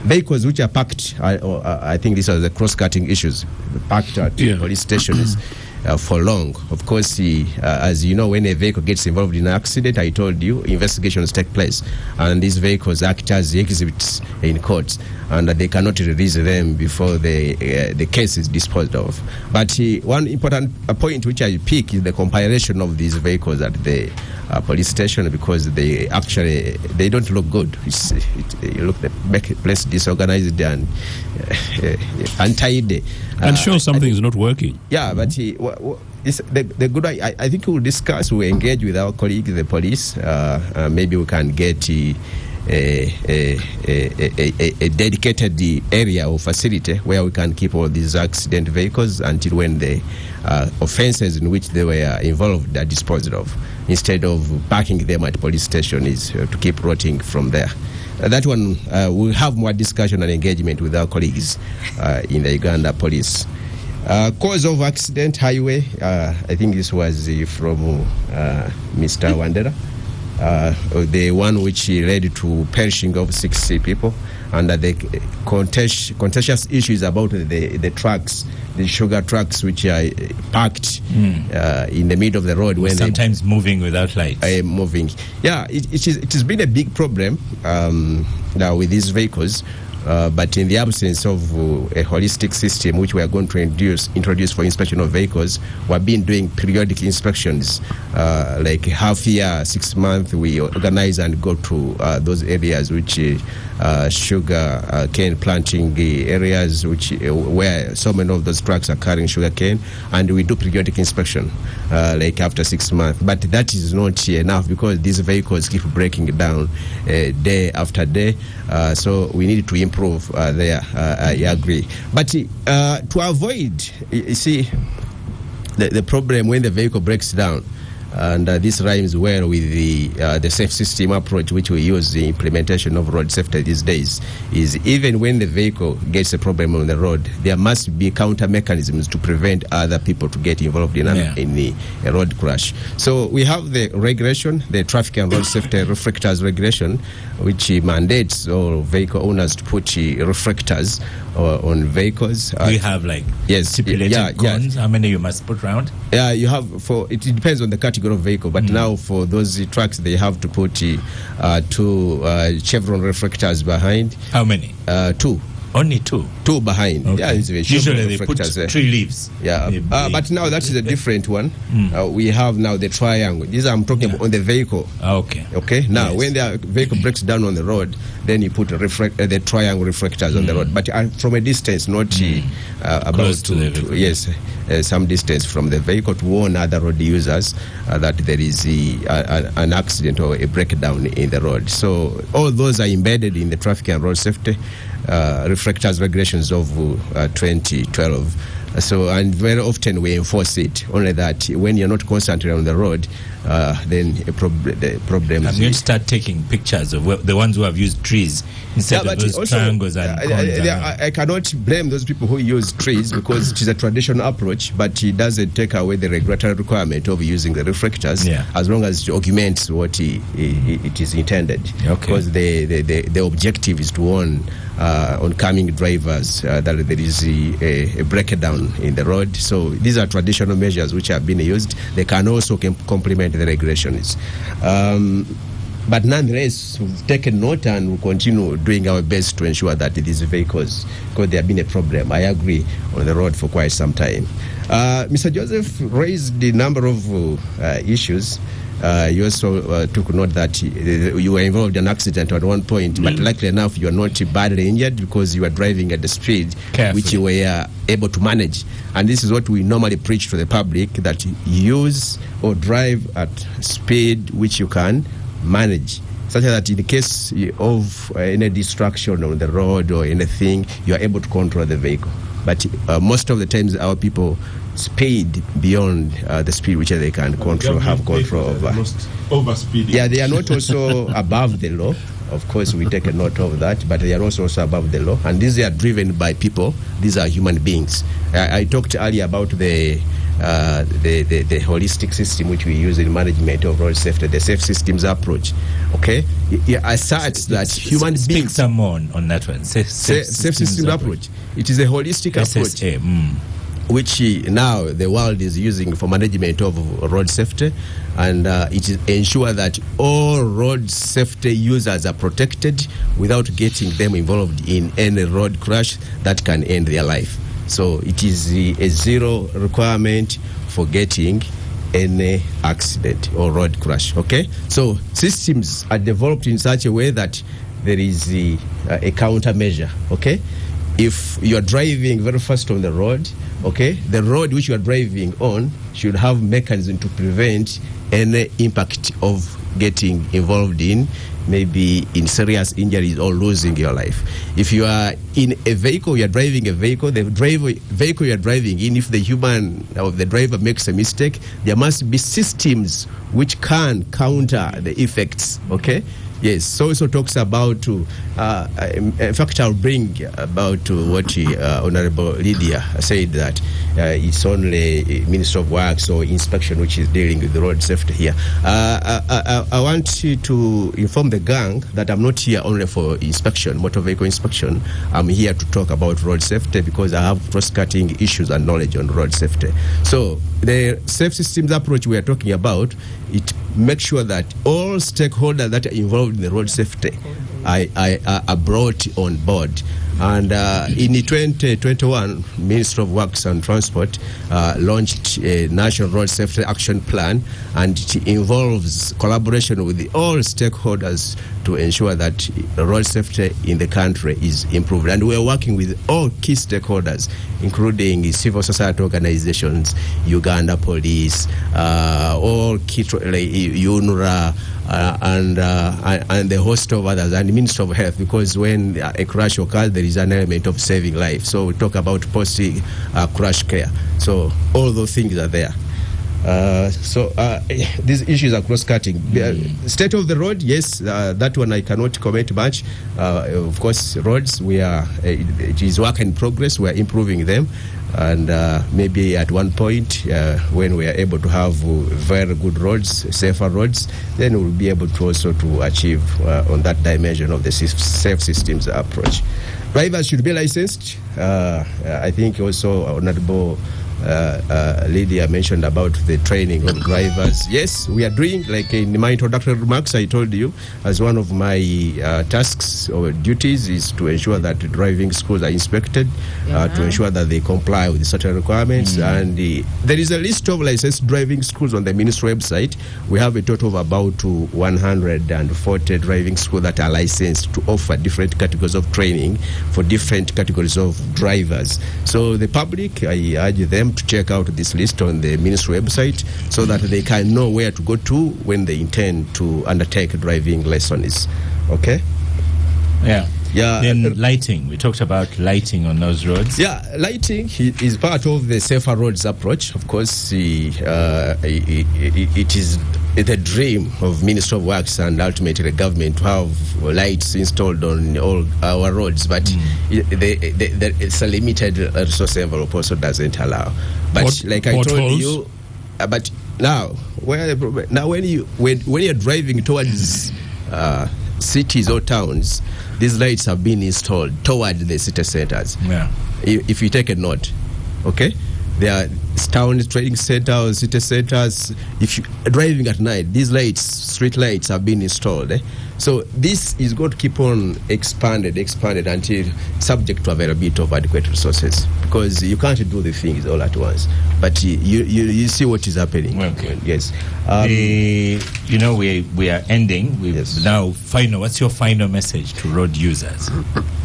[SPEAKER 6] Vehicles which are parked, I think these are the cross-cutting issues, parked at police stations for long. Of course, as you know, when a vehicle gets involved in an accident, I told you, investigations take place, and these vehicles act as exhibits in courts, and they cannot release them before the case is disposed of. But one important point which I pick is the compilation of these vehicles at the police station, because they don't look good. You look, make the place disorganized and untidy.
[SPEAKER 2] And show something is not working.
[SPEAKER 6] Yeah, but the good. I think we'll discuss. We'll engage with our colleagues, the police. Maybe we can get a dedicated area or facility where we can keep all these accident vehicles until when the offences in which they were involved are disposed of, instead of parking them at police station is to keep rotting from there. That one, we'll have more discussion and engagement with our colleagues in the Uganda police. Cause of accident, highway, I think this was from Mr. Wandera. The one which led to perishing of 6 people, and the contentious issues about the trucks, the sugar trucks which are parked in the middle of the road, when
[SPEAKER 1] sometimes moving without lights.
[SPEAKER 6] Moving, yeah, it has been a big problem now with these vehicles. But in the absence of a holistic system, which we are going to introduce for inspection of vehicles, we've been doing periodic inspections, like half year, 6 months. We organize and go to those areas which sugar cane planting areas, which where so many of those trucks are carrying sugar cane, and we do periodic inspection, like after 6 months. But that is not enough, because these vehicles keep breaking down day after day. So we need to improve there. I agree. But to avoid, you see, the problem when the vehicle breaks down, and this rhymes well with the safe system approach which we use the implementation of road safety these days, is even when the vehicle gets a problem on the road, there must be counter mechanisms to prevent other people to get involved in a road crash. So we have the regulation, the Traffic and Road Safety Reflectors Regulation, which mandates all vehicle owners to put reflectors on vehicles.
[SPEAKER 1] We have like stipulated cones, how many you must put round?
[SPEAKER 6] Yeah, you have, it depends on the category of vehicle, but now for those trucks they have to put 2 chevron reflectors behind.
[SPEAKER 1] How many?
[SPEAKER 6] 2.
[SPEAKER 1] Only 2?
[SPEAKER 6] 2 behind.
[SPEAKER 1] Okay.
[SPEAKER 6] Yeah,
[SPEAKER 1] usually they put 3 leaves.
[SPEAKER 6] Yeah, but now that is a different one. We have now the triangle. These I'm talking about on the vehicle. Okay. Now when the vehicle breaks down on the road, then you put the triangle reflectors on the road, but from a distance, not about some distance from the vehicle, to warn other road users that there is an accident or a breakdown in the road. So all those are embedded in the Traffic and Road Safety Reflectors Regulations of 2012. So, and very often we enforce it. Only that when you're not constantly on the road, then the problem.
[SPEAKER 1] I'm going to start taking pictures of the ones who have used trees instead of those triangles and cones.
[SPEAKER 6] I cannot blame those people who use trees, because it is a traditional approach, but it doesn't take away the regulatory requirement of using the reflectors, as long as it augments what it is intended. Because the objective is to warn oncoming drivers that there is a breakdown in the road. So these are traditional measures which have been used. They can also complement the regulations. But nonetheless, we've taken note and we'll continue doing our best to ensure that these vehicles, because there have been a problem, I agree, on the road for quite some time. Mr. Joseph raised the number of issues. You also took note that you were involved in an accident at one point, but luckily enough, you are not badly injured because you were driving at the speed which you were able to manage. And this is what we normally preach to the public, that use or drive at speed which you can manage, such that in the case of any distraction on the road or anything, you are able to control the vehicle. But most of the times our people speed beyond the speed which they can control, have control over.
[SPEAKER 5] Overspeeding.
[SPEAKER 6] Yeah, they are not also above the law. Of course, we take a note of that, but they are also above the law. And these are driven by people. These are human beings. I talked earlier about the holistic system which we use in management of road safety, the safe systems approach. Okay, asserts that human beings.
[SPEAKER 1] Speak some more on that one. Safe systems
[SPEAKER 6] approach. It is a holistic approach, which now the world is using for management of road safety, and it ensure that all road safety users are protected without getting them involved in any road crash that can end their life. So it is a zero requirement for getting any accident or road crash. Okay, so systems are developed in such a way that there is a countermeasure. Okay, if you are driving very fast on the road, okay, the road which you are driving on should have mechanism to prevent any impact of getting involved in maybe in serious injuries or losing your life. If you are in a vehicle, you are driving a vehicle, the vehicle you are driving in, if the human or the driver makes a mistake, there must be systems which can counter the effects. Okay. Yes, so also talks about, in fact, I'll bring about what Honorable Lydia said, that it's only Minister of Works or Inspection which is dealing with the road safety here. I want to inform the gang that I'm not here only for inspection, motor vehicle inspection. I'm here to talk about road safety because I have cross-cutting issues and knowledge on road safety. So the safe systems approach we are talking about, it make sure that all stakeholders that are involved in the road safety are brought on board. And in 2021, Ministry of Works and Transport launched a National Road Safety Action Plan, and it involves collaboration with all stakeholders to ensure that road safety in the country is improved. And we are working with all key stakeholders, including civil society organizations, Uganda Police, all key, UNRWA, and the host of others, and the Ministry of Health, because when a crash occurs, there is an element of saving life. So we talk about post-crash care. So all those things are there. These issues are cross-cutting. State of the road, yes, that one I cannot comment much. Of course, roads, it is work in progress. We are improving them. And maybe at one point, when we are able to have very good roads, safer roads, then we'll be able to also to achieve on that dimension of the safe systems approach. Drivers should be licensed. I think also Honorable Lydia mentioned about the training of drivers. Yes, we are doing, like in my introductory remarks, I told you, as one of my tasks or duties is to ensure that driving schools are inspected, to ensure that they comply with certain requirements. And there is a list of licensed driving schools on the ministry website. We have a total of about 140 driving schools that are licensed to offer different categories of training for different categories of drivers. So the public, I urge them to check out this list on the ministry website so that they can know where to go to when they intend to undertake driving lessons. Okay?
[SPEAKER 1] Yeah. Then lighting. We talked about lighting on those roads.
[SPEAKER 6] Yeah, lighting is part of the safer roads approach. Of course, it is the dream of Ministry of Works and ultimately the government to have lights installed on all our roads, but it's a limited resource envelope also doesn't allow. But like I told you, but now when you're driving towards cities or towns, these lights have been installed toward the city centers.
[SPEAKER 1] Yeah.
[SPEAKER 6] If you take a note, okay? There are town trading centers, city centers. If you're driving at night, these lights, street lights, have been installed. So this is going to keep on expanded until subject to availability of adequate resources, because you can't do the things all at once. But you see what is happening.
[SPEAKER 1] Okay.
[SPEAKER 6] Yes.
[SPEAKER 1] We are ending. Now, what's your final message to road users?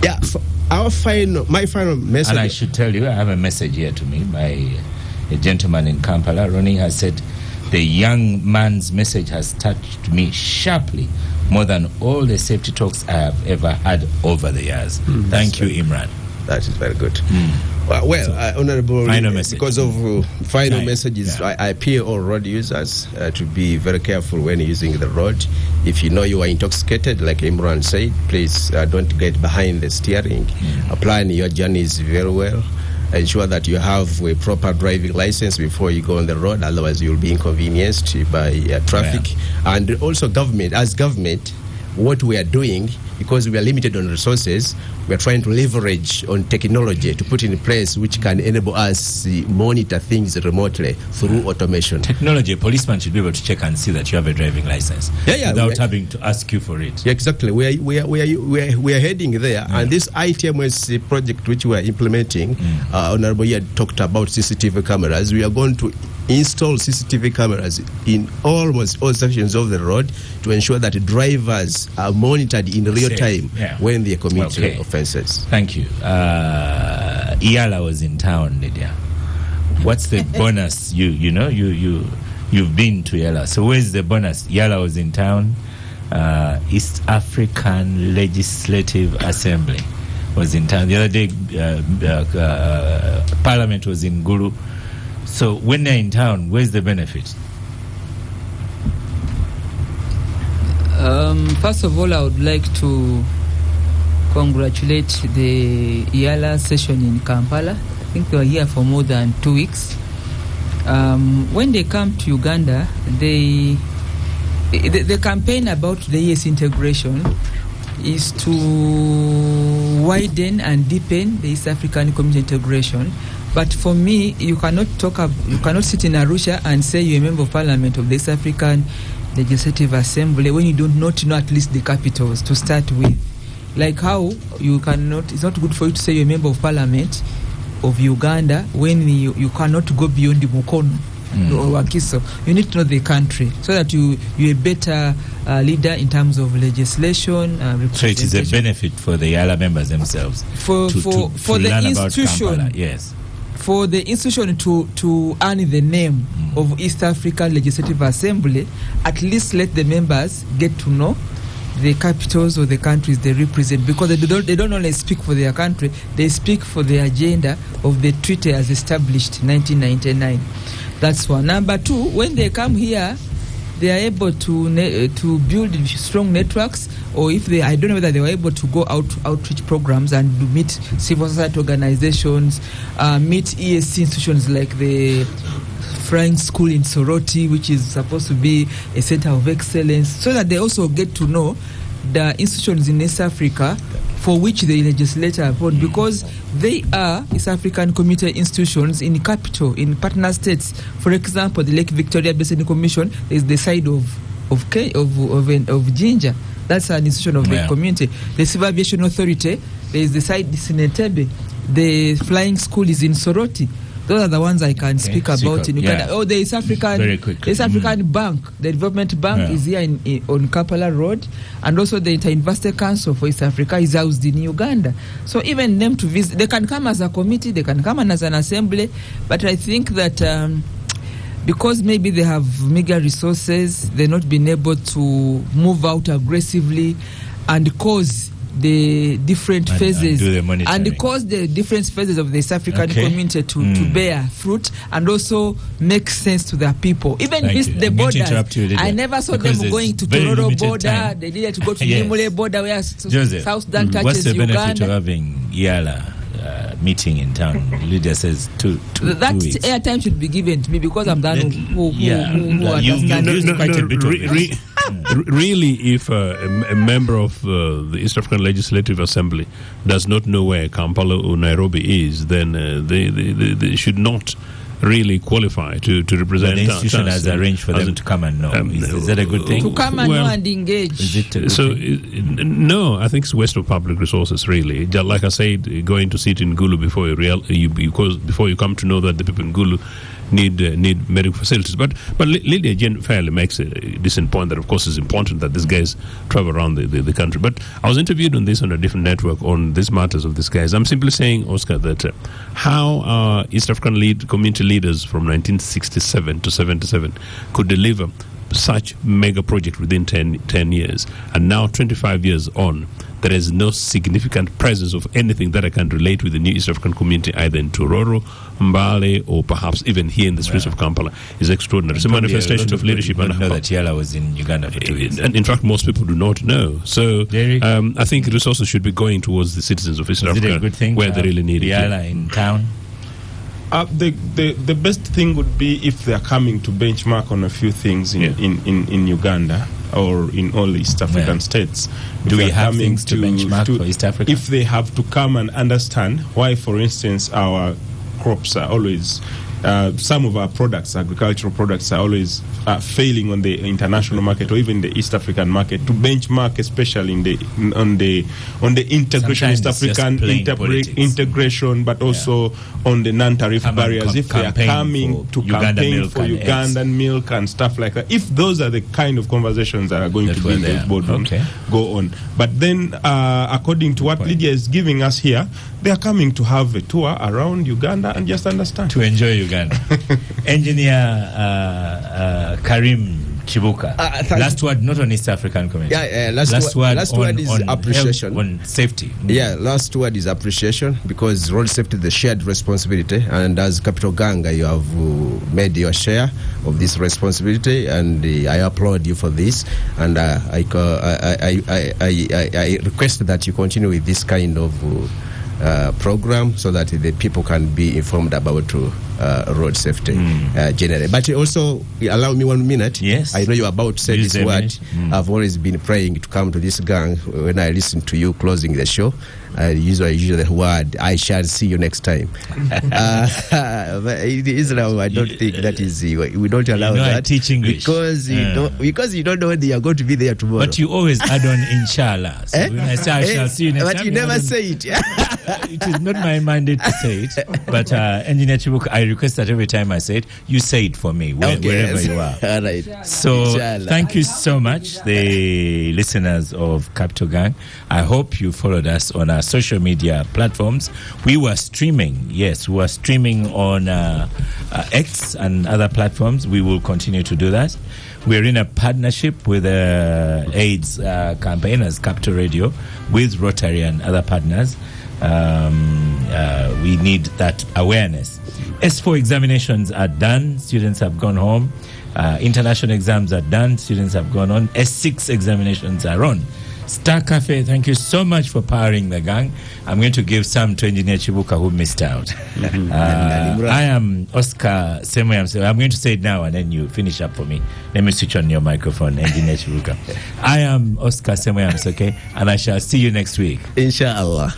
[SPEAKER 6] Yeah. My final message.
[SPEAKER 1] And I should tell you, I have a message here to me by a gentleman in Kampala. Ronnie has said, the young man's message has touched me sharply, more than all the safety talks I have ever had over the years. Thank you, Imran.
[SPEAKER 6] That is very good. Honorable,
[SPEAKER 1] final message.
[SPEAKER 6] Because of final messages, I appeal all road users to be very careful when using the road. If you know you are intoxicated, like Imran said, please don't get behind the steering. Plan your journeys very well. Ensure that you have a proper driving license before you go on the road, otherwise you'll be inconvenienced by traffic. And also government, what we are doing, because we are limited on resources, we are trying to leverage on technology to put in place which can enable us to monitor things remotely through automation.
[SPEAKER 1] Technology, a policeman should be able to check and see that you have a driving license without having to ask you for it.
[SPEAKER 6] Yeah, exactly. We are heading there. And this ITMS project which we are implementing, Honorable Yad talked about CCTV cameras. We are going to install CCTV cameras in almost all sections of the road to ensure that drivers are monitored in real time when they commit offenses.
[SPEAKER 1] Thank you. EALA was in town, Lydia. What's the bonus? You've been to EALA. So where's the bonus? EALA was in town. East African Legislative Assembly was in town. The other day, Parliament was in Gulu. So when they're in town, where's the benefit?
[SPEAKER 4] First of all, I would like to congratulate the EALA session in Kampala. I think they were here for more than 2 weeks. When they come to Uganda, the campaign about the EAS integration is to widen and deepen the East African community integration. But for me, you cannot sit in Arusha and say you're a member of Parliament of the East African Legislative Assembly when you don't not know at least the capitals to start with. Like how you cannot, it's not good for you to say you're a member of parliament of Uganda when you cannot go beyond the Mukono or Kisoro. You need to know the country so that you're a better leader in terms of legislation.
[SPEAKER 1] So it is a benefit for the EALA members themselves
[SPEAKER 4] for the institution.
[SPEAKER 1] Yes.
[SPEAKER 4] For the institution to earn the name of East African Legislative Assembly, at least let the members get to know the capitals or the countries they represent, because they don't only speak for their country, they speak for the agenda of the treaty as established in 1999. That's one. Number two, when they come here, they are able to build strong networks, or if I don't know whether they were able to go outreach programs and meet civil society organizations, meet ESC institutions like the Flying School in Soroti, which is supposed to be a center of excellence, so that they also get to know the institutions in East Africa for which the legislature upon, because they are East African community institutions in capital, in partner states. For example, the Lake Victoria Basin Commission is the side of Jinja. That's an institution of the community. The Civil Aviation Authority, there is the side in Entebbe. The Flying School is in Soroti. Those are the ones I can speak about in Uganda. Oh, the East African Bank, the Development Bank is here on Kampala Road, and also the Inter-University Council for East Africa is housed in Uganda. So even them to visit, they can come as a committee, they can come as an assembly, but I think that because maybe they have meager resources, they're not being able to move out aggressively and cause the different phases and cause the different phases of the East African community to bear fruit and also make sense to their people. Even the borders, I never saw them going to Tororo border. They needed to go to Nimule border where South Sudan touches Uganda.
[SPEAKER 1] What's the benefit of having EALA meeting in town? Lydia says that
[SPEAKER 4] airtime should be given to me because I'm the one who understands
[SPEAKER 1] quite a bit of it.
[SPEAKER 2] Really, if a member of the East African Legislative Assembly does not know where Kampala or Nairobi is, then they should not really qualify to represent.
[SPEAKER 1] The institution has arranged for them to come and know. Is that a good thing?
[SPEAKER 4] To come and know and engage.
[SPEAKER 2] No, I think it's waste of public resources, really. Just like I said, going to sit in Gulu before you come to know that the people in Gulu need medical facilities. But Lydia fairly makes a decent point that, of course, it's important that these guys travel around the country. But I was interviewed on this on a different network on these matters of these guys. I'm simply saying, Oscar, that how East African community leaders from 1967 to 77 could deliver such mega project within 10 years, and now 25 years on, there is no significant presence of anything that I can relate with the new East African community, either in Tororo, Mbale, or perhaps even here in the streets of Kampala, is extraordinary. It's a manifestation of leadership.
[SPEAKER 1] And know that EALA was in Uganda for 2 years.
[SPEAKER 2] And in fact, most people do not know. So I think resources should be going towards the citizens of East Africa,
[SPEAKER 1] it a good thing
[SPEAKER 2] where they really need
[SPEAKER 1] EALA in town.
[SPEAKER 5] The best thing would be if they are coming to benchmark on a few things in Uganda or in all East African states.
[SPEAKER 1] Do we have things to benchmark for East Africa?
[SPEAKER 5] If they have to come and understand why, for instance, our crops are always some of our products, agricultural products, are always failing on the international market or even the East African market, to benchmark, especially on the integration, East African integration, but also on the non-tariff barriers. If they are coming to campaign for Ugandan milk and stuff like that, if those are the kind of conversations that are going to be in those boardrooms, go on. But then, according to what Lydia is giving us here, they are coming to have a tour around Uganda and just understand.
[SPEAKER 1] To enjoy Uganda. Engineer Karim Chibuka. Last word, not on East African community.
[SPEAKER 6] Last word is appreciation.
[SPEAKER 1] On safety.
[SPEAKER 6] Last word is appreciation, because road safety is a shared responsibility, and as Capital Gang, you have made your share of this responsibility, and I applaud you for this, and I request that you continue with this kind of program so that the people can be informed about road safety generally. But also, allow me 1 minute.
[SPEAKER 1] Yes.
[SPEAKER 6] I know you're about to say
[SPEAKER 1] Use
[SPEAKER 6] this
[SPEAKER 1] a
[SPEAKER 6] word.
[SPEAKER 1] minute.
[SPEAKER 6] I've always been praying to come to this gang. When I listen to you closing the show, I use the word, I shall see you next time. But in Israel, I don't think that is, we don't allow
[SPEAKER 1] I
[SPEAKER 6] that.
[SPEAKER 1] teach English.
[SPEAKER 6] Because you don't know when they are going to be there tomorrow.
[SPEAKER 1] But you always add on inshallah. So when I say I shall see you next time.
[SPEAKER 6] But you never say it.
[SPEAKER 1] It is not my mandate to say it. But Engineer Chibuka, I request that every time I say it, you say it for me, wherever you are.
[SPEAKER 6] All right.
[SPEAKER 1] So
[SPEAKER 6] Inshallah.
[SPEAKER 1] thank you so much, the listeners of Capital Gang. I hope you followed us on our social media platforms. We were streaming, yes, we were streaming on X and other platforms. We will continue to do that. We're in a partnership with AIDS campaigners, Capital Radio, with Rotary and other partners. We need that awareness. S4 examinations are done. Students have gone home. International exams are done. Students have gone on. S6 examinations are on. Star Cafe, thank you so much for powering the gang. I'm going to give some to Engineer Chibuka who missed out. I am Oscar Semoyam. So I'm going to say it now and then you finish up for me. Let me switch on your microphone, Engineer Chibuka. I am Oscar Semoyam, okay? And I shall see you next week.
[SPEAKER 6] Inshallah.